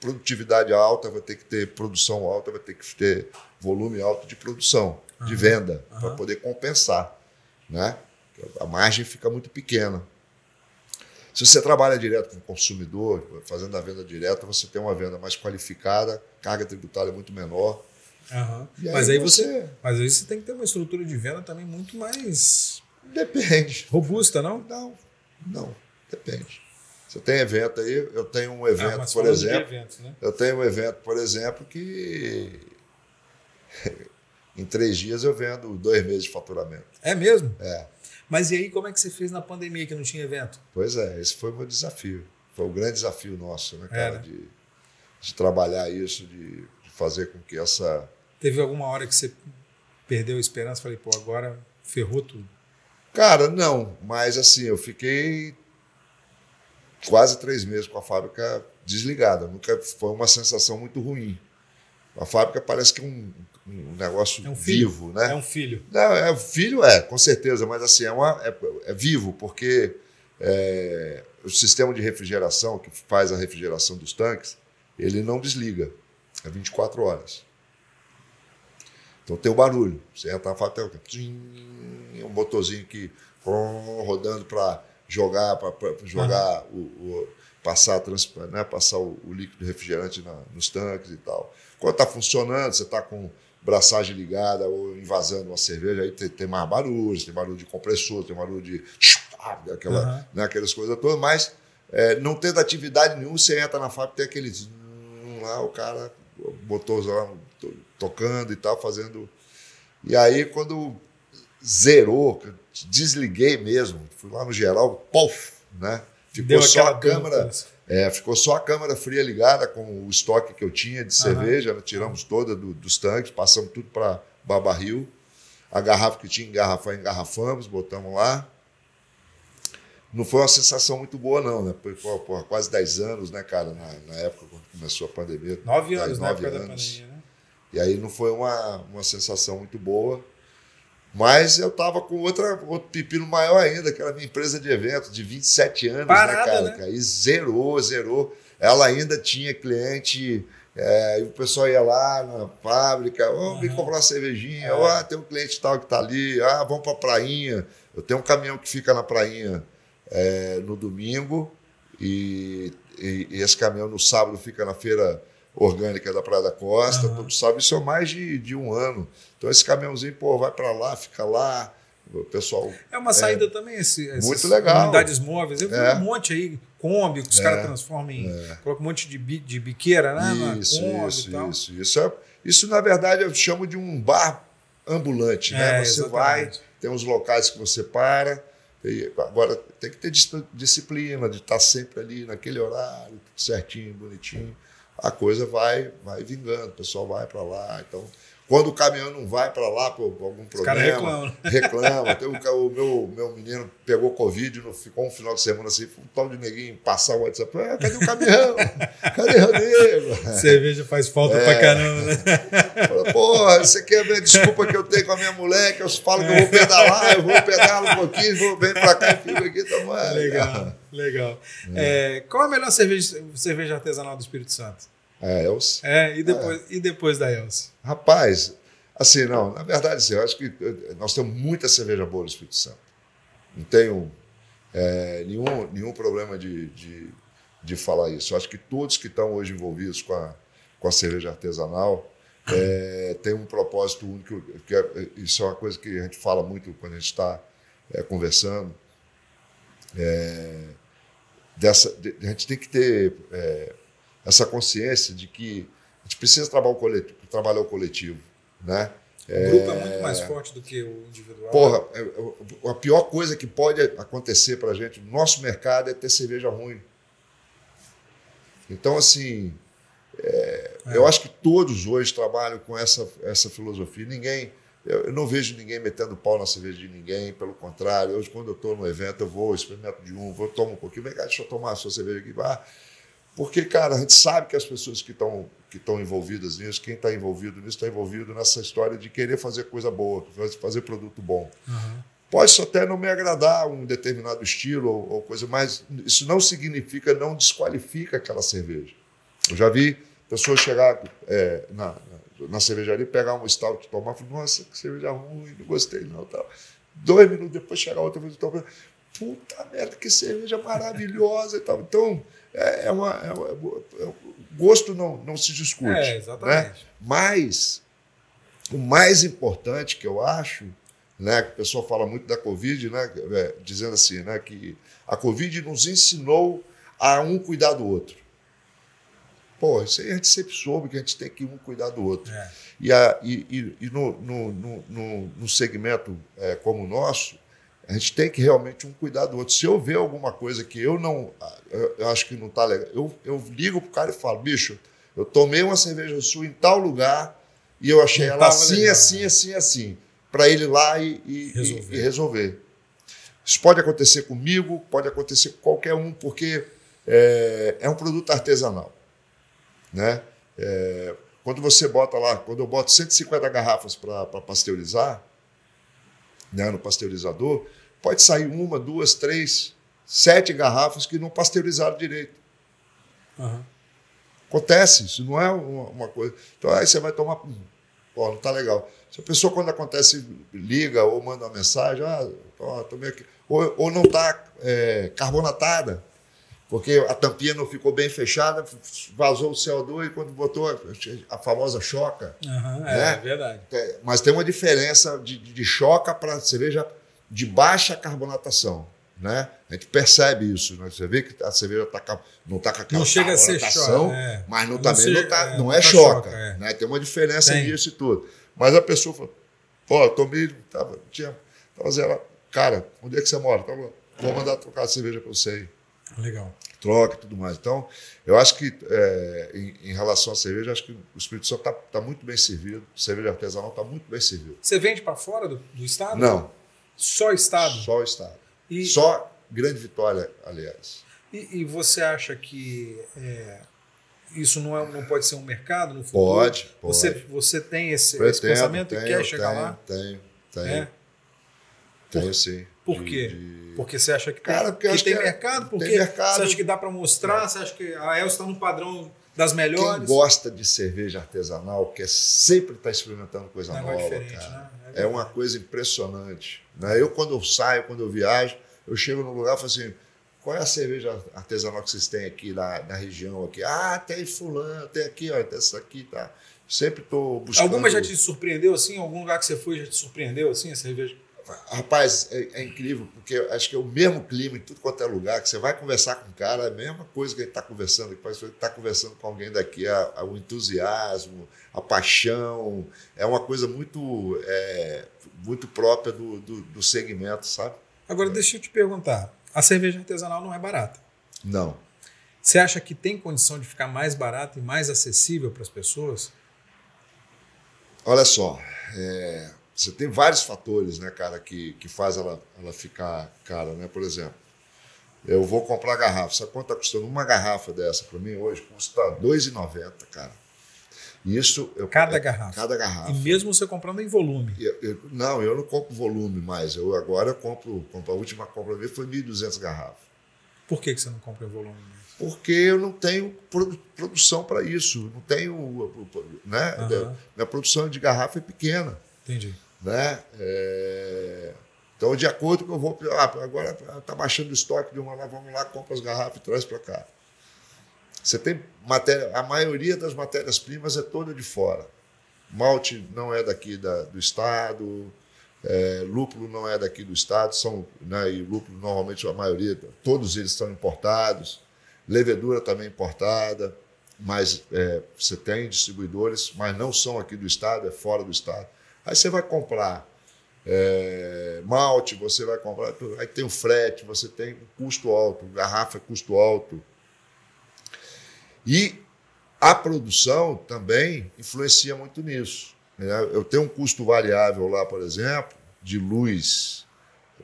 produtividade alta, vai ter que ter produção alta, vai ter que ter volume alto de produção, de venda, para poder compensar, né? A margem fica muito pequena. Se você trabalha direto com o consumidor, fazendo a venda direta, você tem uma venda mais qualificada, carga tributária muito menor. Mas aí você tem que ter uma estrutura de venda também muito mais... Depende. Robusta, não? Não, depende. Você tem evento aí, eu tenho um evento, por exemplo... Eventos, né? Eu tenho um evento, por exemplo, que em 3 dias eu vendo 2 meses de faturamento. É mesmo? É. Mas e aí, como é que você fez na pandemia que não tinha evento? Pois é, esse foi o meu desafio. Foi o grande desafio nosso, né, cara? Né? De trabalhar isso, de fazer com que essa... Teve alguma hora que você perdeu a esperança? Falei, pô, agora ferrou tudo. Cara, não. Mas assim, eu fiquei quase 3 meses com a fábrica desligada. Nunca foi uma sensação muito ruim. A fábrica parece que é um negócio vivo, né? É um filho. Não, filho, com certeza, mas assim, é vivo, porque o sistema de refrigeração, que faz a refrigeração dos tanques, ele não desliga, é 24 horas. Então tem o barulho, você entra na fábrica, tem um motorzinho que rodando para jogar, passar o líquido refrigerante nos tanques e tal. Quando está funcionando, você está com braçagem ligada ou invasando uma cerveja, aí tem mais barulhos, tem barulho de compressor, tem barulho de... aquelas coisas todas, mas não tendo atividade nenhuma, você entra na fábrica, tem aqueles... lá o cara botou lá, tocando e tal, fazendo... E aí, quando zerou, desliguei mesmo, fui lá no geral, pof, né? Ficou só a câmera... ficou só a câmara fria ligada com o estoque que eu tinha de cerveja, tiramos toda dos tanques, passamos tudo para barril. A garrafa que tinha engarrafamos, botamos lá. Não foi uma sensação muito boa, não, né? Por quase 10 anos, né, cara? Na época quando começou a pandemia. 9 anos, na época da pandemia, né? E aí não foi uma sensação muito boa. Mas eu estava com outro pepino maior ainda, que era a minha empresa de eventos, de 27 anos, parada, né, cara? Né? E zerou. Ela ainda tinha cliente, e o pessoal ia lá na fábrica, vem comprar uma cervejinha, tem um cliente tal que está ali, vamos para a prainha. Eu tenho um caminhão que fica na prainha no domingo, e esse caminhão no sábado fica na feira orgânica da Praia da Costa, todo sábado, isso é mais de 1 ano. Então esse caminhãozinho, vai para lá, fica lá, O pessoal... É uma saída também, muito legal. Unidades móveis. Eu vi um monte aí, Kombi, que os caras transformam em... Colocam um monte de biqueira, né? Isso, na verdade, eu chamo de um bar ambulante, né? Você exatamente. vai, tem uns locais que você para... Agora, tem que ter disciplina de estar sempre ali naquele horário, certinho, bonitinho. A coisa vai vingando, o pessoal vai para lá. Então, quando o caminhão não vai para lá por algum problema, reclama. O meu menino pegou Covid, ficou um final de semana assim, um tal de neguinho passar o WhatsApp. Cadê o caminhão? Cadê o nego? Cerveja faz falta pra caramba, né? Fala, porra, você quer ver a desculpa que eu tenho com a minha mulher, que eu falo que eu vou pedalar, eu vou pedalar um pouquinho, vem pra cá e fico aqui tomando. Legal. Qual a melhor cerveja artesanal do Espírito Santo? Elce. E depois da Elce? Rapaz, assim, não, na verdade, assim, eu acho que nós temos muita cerveja boa no Espírito Santo. Não tenho nenhum problema de falar isso. Eu acho que todos que estão hoje envolvidos com a cerveja artesanal têm um propósito único, isso é uma coisa que a gente fala muito quando a gente está conversando. A gente tem que ter essa consciência de que a gente precisa trabalhar o coletivo, né? O grupo é muito mais forte do que o individual. Porra, a pior coisa que pode acontecer para a gente no nosso mercado é ter cerveja ruim. Então, assim, eu acho que todos hoje trabalham com essa filosofia. Eu não vejo ninguém metendo pau na cerveja de ninguém, pelo contrário. Hoje, quando eu estou no evento, eu vou, experimento de tomo um pouquinho. Vem cá, deixa eu tomar a sua cerveja aqui. Porque, cara, a gente sabe que as pessoas que estão envolvidas nisso, quem está envolvido nisso, está envolvido nessa história de querer fazer coisa boa, fazer produto bom. Uhum. Pode só até não me agradar um determinado estilo ou coisa, mas isso não significa, não desqualifica aquela cerveja. Eu já vi pessoas chegar na cervejaria e pegar um stout e tomar e falar, nossa, que cerveja ruim, não gostei não. Tal. 2 minutos depois chegar outra vez e tomar, puta merda, que cerveja maravilhosa e tal. Então, o gosto não se discute. Exatamente. Né? Mas o mais importante que eu acho, né, que o pessoal fala muito da Covid, né, dizendo assim, né, que a Covid nos ensinou a um cuidar do outro. Pô, isso aí a gente sempre soube que a gente tem que um cuidar do outro. E no segmento como o nosso, a gente tem que realmente um cuidar do outro. Se eu ver alguma coisa que eu acho que não está legal, eu ligo pro cara e falo, bicho, eu tomei uma cerveja sua em tal lugar e eu achei ela assim, legal, assim, para ele ir lá e resolver. Isso pode acontecer comigo, pode acontecer com qualquer um, porque é um produto artesanal. Né? Quando você bota lá, quando eu boto 150 garrafas para pasteurizar, né, no pasteurizador, pode sair 1, 2, 3, 7 garrafas que não pasteurizaram direito. Uhum. Acontece, isso não é uma coisa. Então aí você vai tomar, não está legal. Se a pessoa, quando acontece, liga ou manda uma mensagem, tomei aqui, ou não está carbonatada, porque a tampinha não ficou bem fechada, vazou o CO2 e quando botou a famosa choca. Uhum, né? É verdade. Mas tem uma diferença de choca para cerveja de baixa carbonatação. Né? A gente percebe isso. Né? Você vê que a cerveja não está com aquela não chega a ser choca, mas não é choca. Né? Tem uma diferença nisso e tudo. Mas a pessoa fala, eu tomei, tinha zero. Cara, onde é que você mora? Então, vou mandar trocar a cerveja para você aí. Legal. Troca e tudo mais. Então, eu acho que, em relação à cerveja, acho que o Espírito Santo está muito bem servido. Cerveja artesanal está muito bem servido. Você vende para fora do estado? Não. Só estado? Só o estado. Só Grande Vitória, aliás. E você acha que isso não pode ser um mercado no futuro? Pode. Você tem esse pensamento e quer chegar lá? Tenho sim. Por quê? Porque você acha que tem mercado? Porque tem mercado. Você acha que dá para mostrar? Você acha que a Elce está no padrão das melhores? Quem gosta de cerveja artesanal quer sempre estar experimentando coisa nova, diferente, cara. Né? É uma coisa impressionante. Né? Eu, quando eu saio, quando eu viajo, eu chego num lugar e falo assim, qual é a cerveja artesanal que vocês têm aqui na região? Aqui? Tem fulano, tem aqui, ó, tem essa aqui, tá? Sempre estou buscando... Alguma já te surpreendeu assim? Algum lugar que você foi já te surpreendeu assim, a cerveja? Rapaz, é incrível, porque acho que é o mesmo clima em tudo quanto é lugar, que você vai conversar com o cara, é a mesma coisa que a gente está conversando, que parece que está conversando com alguém daqui, o entusiasmo, a paixão, é uma coisa muito própria do segmento, sabe? Agora, deixa eu te perguntar, a cerveja artesanal não é barata. Não. Você acha que tem condição de ficar mais barata e mais acessível para as pessoas? Olha só, você tem vários fatores, né, cara, que faz ela ficar cara, né? Por exemplo, eu vou comprar garrafa. Sabe quanto está custando uma garrafa dessa para mim hoje? Custa R$ 2,90, cara. Isso cada garrafa. Cada garrafa. E mesmo você comprando em volume? Eu não compro volume mais. Agora compro a última compra minha foi 1.200 garrafas. Por que você não compra em volume? Porque eu não tenho produção para isso. Não tenho, né? Uhum. Minha produção de garrafa é pequena. Entendi. Né? Então, de acordo com eu vou... agora está baixando o estoque de uma lá, vamos lá, compra as garrafas e traz para cá. Você tem a maioria das matérias-primas é toda de fora. Malte não é daqui do estado, lúpulo não é daqui do estado, né, e lúpulo normalmente a maioria, todos eles estão importados, levedura também importada, mas você tem distribuidores, mas não são aqui do estado, é fora do estado. Aí você vai comprar malte, você vai comprar, aí tem o frete, você tem um custo alto, garrafa é custo alto. E a produção também influencia muito nisso. Né? Eu tenho um custo variável lá, por exemplo, de luz,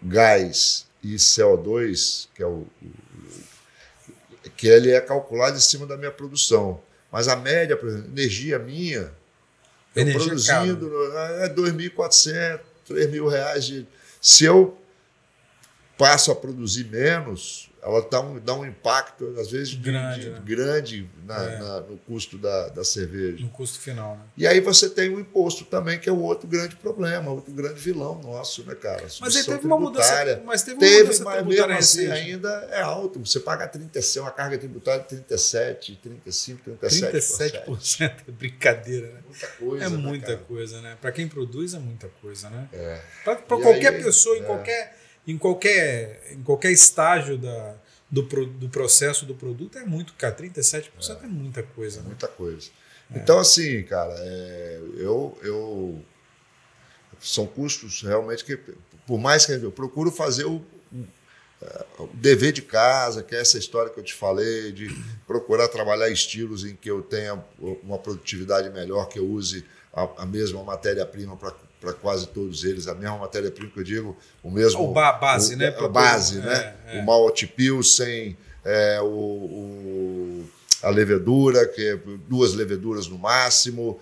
gás e CO2, que ele é calculado em cima da minha produção. Mas a média, por exemplo, energia minha, eu produzindo é R$ 2.400, R$ 3.000. Se eu passo a produzir menos, ela dá um impacto, às vezes, grande no custo da cerveja. No custo final, né? E aí você tem o imposto também, que é o outro grande problema, outro grande vilão nosso, né, cara? Mas aí teve uma mudança. Mas mesmo assim ainda é alto. Você paga 37, uma carga tributária de 37, 35, 37%. 37% é brincadeira, né? Muita coisa. É muita coisa, né? Para quem produz é muita coisa, né? Para qualquer pessoa, em qualquer estágio do processo do produto é muito, cara. 37% é muita coisa. Né? Muita coisa. Então, assim, cara, são custos realmente que, por mais que eu procuro fazer o dever de casa, que é essa história que eu te falei, de procurar trabalhar estilos em que eu tenha uma produtividade melhor, que eu use a mesma matéria-prima para quase todos eles, a mesma matéria-prima que eu digo, o mesmo... base, né? A base, né? O malte pilsen, a levedura, que é 2 leveduras no máximo,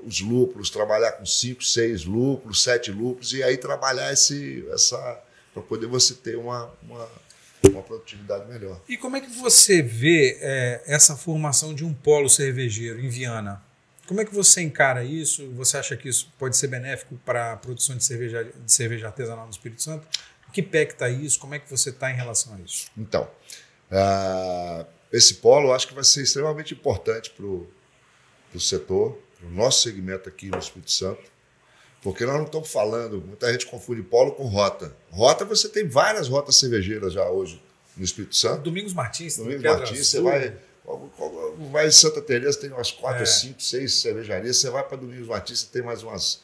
os lúpulos, trabalhar com 5, 6 lúpulos, 7 lúpulos, e aí trabalhar para poder você ter uma produtividade melhor. E como é que você vê essa formação de um polo cervejeiro em Viana? Como é que você encara isso? Você acha que isso pode ser benéfico para a produção de cerveja artesanal no Espírito Santo? Que pé que está isso? Como é que você está em relação a isso? Então, esse polo eu acho que vai ser extremamente importante para o setor, para o nosso segmento aqui no Espírito Santo, porque nós não estamos falando, muita gente confunde polo com rota. Rota, você tem várias rotas cervejeiras já hoje no Espírito Santo. Domingos Martins, você vai em Santa Teresa, tem umas 4, 5, 6 cervejarias, você vai para Domingos Martins, você tem mais umas,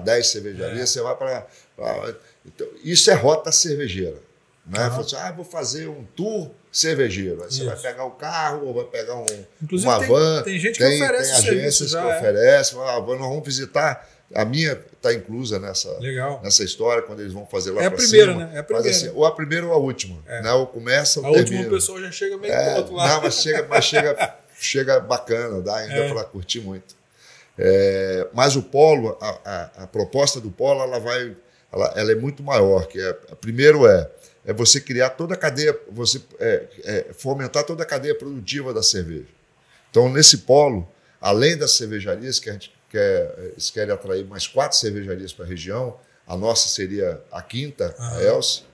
10 cervejarias, você vai para... Então, isso é rota cervejeira. Né? Vou fazer um tour cervejeiro. Aí você vai pegar o carro, ou vai pegar uma van. Tem gente que oferece tem agências que oferecem. Nós vamos visitar. A minha está inclusa nessa história, quando eles vão fazer lá para cima. Né? É a primeira. Mas, assim, ou a primeira ou a última. Né? Ou começa ou termina. A última pessoa já chega meio do outro lado. Não, mas chega bacana, dá ainda para curtir muito. Mas o polo, a proposta do polo, ela é muito maior. Primeiro você criar toda a cadeia, fomentar toda a cadeia produtiva da cerveja. Então, nesse polo, além das cervejarias, que eles querem atrair mais 4 cervejarias para a região, a nossa seria a quinta, a Elce.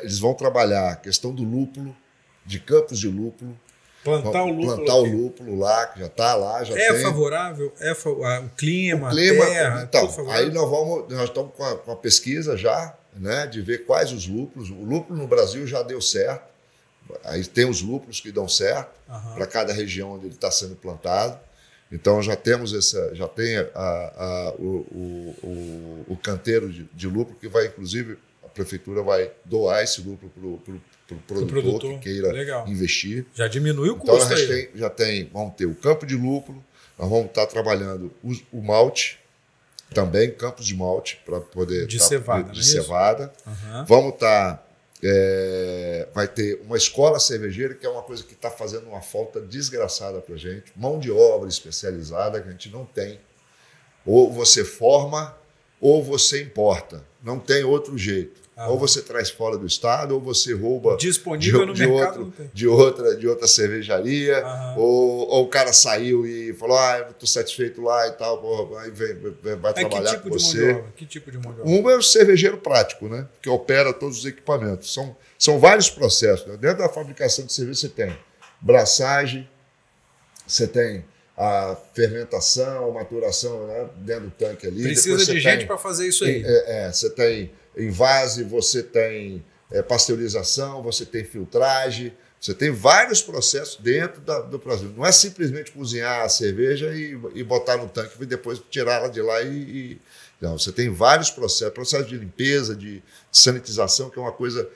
Eles vão trabalhar a questão do lúpulo, de campos de lúpulo. Plantar o lúpulo. Plantar o lúpulo lá, que já está lá, já é tem. Favorável? O clima, O clima, a terra, então, tudo favorável? aí nós estamos com a pesquisa já, né, de ver quais os lúpulos. O lúpulo no Brasil já deu certo. Aí tem os lúpulos que dão certo para cada região onde ele está sendo plantado. Então já temos já tem o canteiro de lúpulo que vai, inclusive, a prefeitura vai doar esse lúpulo para o produtor que queira investir. Já diminui o então, custo aí. Vamos ter o campo de lúpulo, nós vamos estar trabalhando o malte, também campos de malte para poder de cevada, de cevada. Vamos estar vai ter uma escola cervejeira, que é uma coisa que está fazendo uma falta desgraçada para a gente, mão de obra especializada que a gente não tem. Ou você forma ou você importa, não tem outro jeito. Ou você traz fora do estado, ou você rouba disponível no mercado de outra cervejaria, ou o cara saiu e falou, eu não estou satisfeito lá e tal, aí vai trabalhar com você. Que tipo de mão de obra? Um é o cervejeiro prático, né, que opera todos os equipamentos. São vários processos. Né? Dentro da fabricação de cerveja você tem braçagem, você tem a fermentação, maturação, né, dentro do tanque ali. Precisa de gente para fazer isso aí. Você tem envase, você tem pasteurização, você tem filtragem, você tem vários processos dentro do processo. Não é simplesmente cozinhar a cerveja e botar no tanque e depois tirar ela de lá Não, você tem vários processos de limpeza, de sanitização, que é uma coisa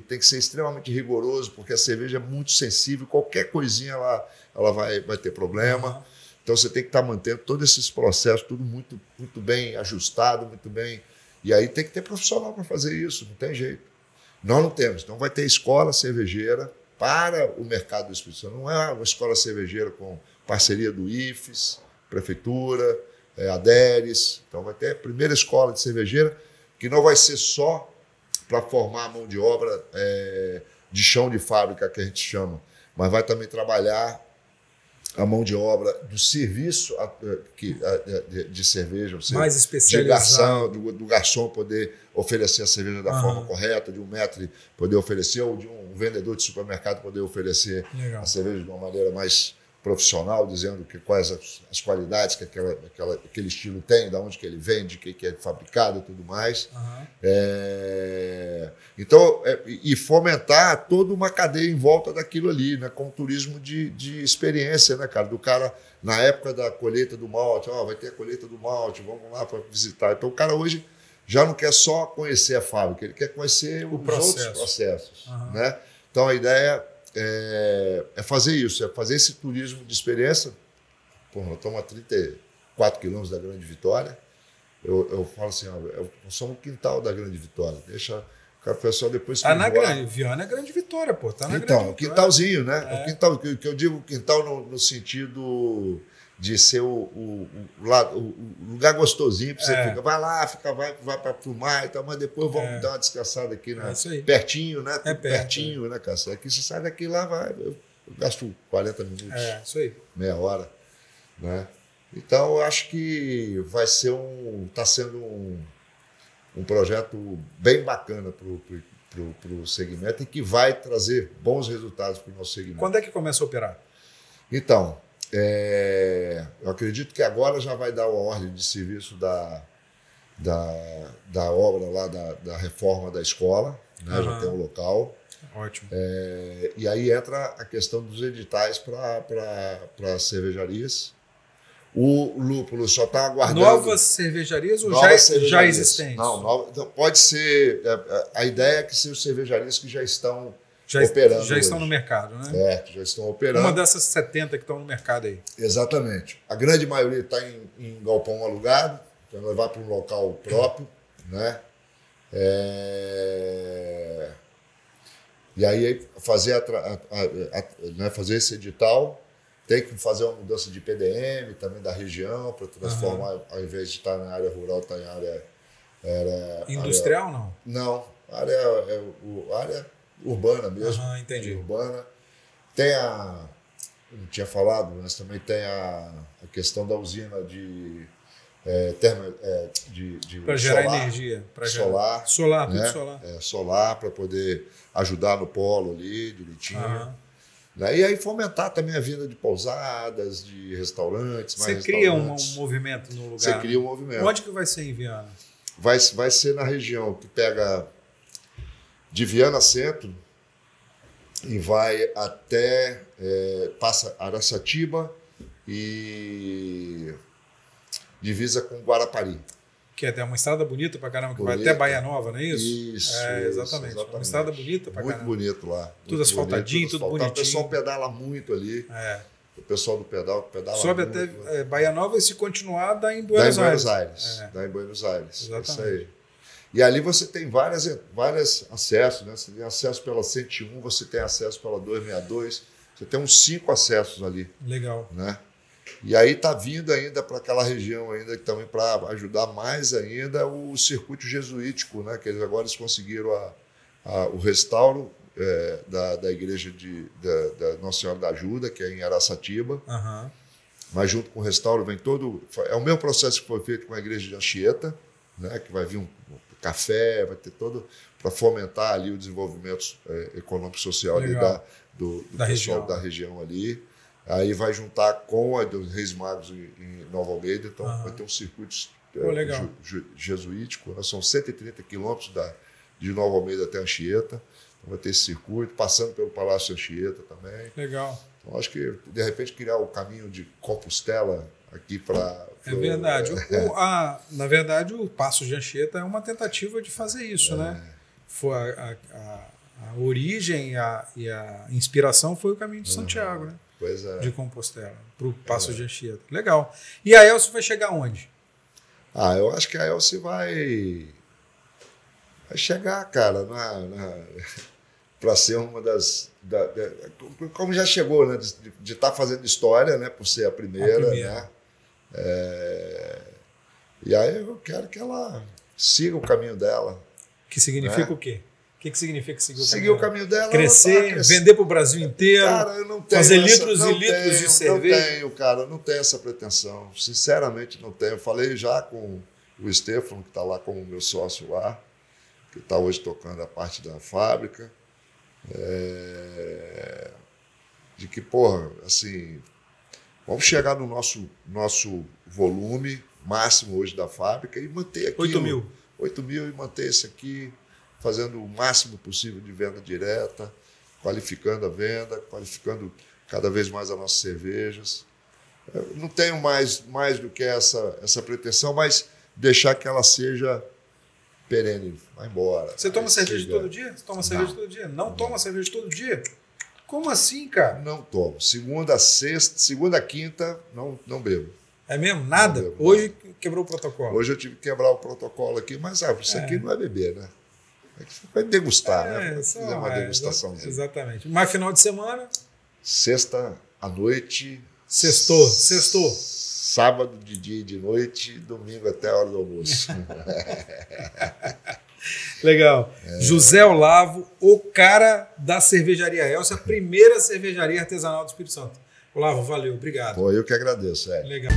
tem que ser extremamente rigoroso, porque a cerveja é muito sensível, qualquer coisinha ela vai ter problema. Então você tem que estar mantendo todos esses processos, tudo muito, muito bem ajustado, muito bem. E aí tem que ter profissional para fazer isso, não tem jeito. Nós não temos. Então vai ter escola cervejeira para o mercado do Espírito Santo. Não é uma escola cervejeira com parceria do IFES, Prefeitura, ADERES. Então vai ter a primeira escola de cervejeira, que não vai ser só para formar a mão de obra de chão de fábrica, que a gente chama, mas vai também trabalhar a mão de obra do serviço de cerveja, ou seja, mais especializado, do garçom poder oferecer a cerveja da forma correta, de um maître poder oferecer, ou de um vendedor de supermercado poder oferecer a cerveja de uma maneira mais profissional, dizendo quais as qualidades que aquele estilo tem, de onde que ele vem, de que é fabricado e tudo mais. Então, e fomentar toda uma cadeia em volta daquilo ali, né, com turismo de experiência, né, cara? Do cara, na época da colheita do malte, vai ter a colheita do malte, vamos lá para visitar. Então, o cara hoje já não quer só conhecer a fábrica, ele quer conhecer os outros processos. Né? Então, a ideia é fazer isso, é fazer esse turismo de experiência. Nós estamos a 34 quilômetros da Grande Vitória. Eu falo assim, nós somos o quintal da Grande Vitória. Deixa o pessoal depois... Viana é Grande Vitória, pô. Tá na então, o quintalzinho, né? O quintal, que eu digo quintal no sentido de ser o lugar gostosinho para você ficar. Vai lá, vai para fumar e tal, mas depois vamos dar uma descansada aqui, né? Pertinho, né? Pertinho, né, cara? Aqui você sai daqui lá, eu gasto 40 minutos. Isso aí. Meia hora, né? Então, eu acho que está sendo um projeto bem bacana para o segmento e que vai trazer bons resultados para o nosso segmento. Quando é que começa a operar? Então, eu acredito que agora já vai dar a ordem de serviço da obra lá, da reforma da escola, né? Já tem um local. Ótimo. E aí entra a questão dos editais para cervejarias. O lúpulo só está aguardando... Novas cervejarias ou já existentes? Não, então pode ser... A ideia é que sejam cervejarias que já estão operando. Já estão no mercado, né? Que já estão operando. Uma dessas 70 que estão no mercado aí. Exatamente. A grande maioria está em galpão alugado, então ela vai para um local próprio, né? E aí fazer esse edital, tem que fazer uma mudança de PDM também da região para transformar, ao invés de estar na área rural, estar em área industrial, não? Não, área urbana mesmo. Entendi. Urbana. Tem não tinha falado, mas também tem a questão da usina para gerar energia. Solar, tudo né? solar. Solar para poder ajudar no polo ali, direitinho. Né? E aí fomentar também a vinda de pousadas, de restaurantes. Você cria um movimento no lugar. Você cria um movimento. Onde que vai ser em Viana? Vai ser na região que pega de Viana Centro e vai até, passa Araçatiba e divisa com Guarapari. Que é uma estrada bonita pra caramba, que vai até Bahia Nova, não é isso? Isso. Exatamente. Uma estrada bonita pra caramba. Muito bonito lá. Tudo asfaltadinho, tudo bonitinho. O pessoal pedala muito ali. O pessoal do pedal pedala sobe muito. Até Bahia Nova e se continuar dá em Buenos Aires. Dá em Buenos Aires. Exatamente. Isso aí. E ali você tem vários acessos, né? Você tem acesso pela 101, você tem acesso pela 262, você tem uns 5 acessos ali. Legal. Né? E aí está vindo ainda para aquela região ainda que também para ajudar mais ainda o circuito jesuítico, né? Que eles agora conseguiram o restauro da igreja da Nossa Senhora da Ajuda, que é em Araçatiba. Uhum. Mas junto com o restauro vem todo... É o mesmo processo que foi feito com a igreja de Anchieta, né? Que vai vir um café, vai ter todo... para fomentar ali o desenvolvimento econômico e social ali do pessoal da região ali. Aí vai juntar com a dos Reis Magos em Nova Almeida, então vai ter um circuito jesuítico, né? São 130 quilômetros de Nova Almeida até Anchieta, então vai ter esse circuito, passando pelo Palácio Anchieta também. Legal. Então acho que, de repente, criar o caminho de Compostela aqui para... É verdade. Na verdade, o Passo de Anchieta é uma tentativa de fazer isso, né? Foi a origem e a inspiração foi o caminho de Santiago, né? Pois é. De Compostela, para o Passo de Anchieta. Legal. E a Elce vai chegar onde? Eu acho que a Elce vai chegar, cara, para ser uma das... como já chegou, né? De estar fazendo história, né? Por ser a primeira. Né? E aí eu quero que ela siga o caminho dela. Que significa o quê? O que significa seguir o caminho dela? Crescer, vender para o Brasil inteiro, cara, eu não tenho fazer litros e litros de cerveja? Não tenho, cara, não tenho essa pretensão. Sinceramente, não tenho. Eu falei já com o Stefano, que está lá como meu sócio lá, que está hoje tocando a parte da fábrica, de que, assim, vamos chegar no nosso volume máximo hoje da fábrica e manter aqui 8 mil. 8 mil e manter esse aqui, fazendo o máximo possível de venda direta, qualificando a venda, qualificando cada vez mais as nossas cervejas. Eu não tenho mais do que essa pretensão, mas deixar que ela seja perene, vai embora. Você toma cerveja todo dia? Você toma cerveja todo dia? Não toma cerveja todo dia? Como assim, cara? Não tomo. Segunda, sexta, segunda, quinta, não bebo. É mesmo? Nada? Bebo, hoje quebrou o protocolo. Hoje eu tive que quebrar o protocolo aqui, mas isso aqui não é beber, né? Você vai degustar, né? Fazer uma degustação. Exatamente. Mas final de semana? Sexta à noite. Sextou. Sábado de dia e de noite, domingo até a hora do almoço. Legal. José Olavo, o cara da cervejaria Elce, a primeira cervejaria artesanal do Espírito Santo. Olavo, valeu, obrigado. Eu que agradeço. Legal.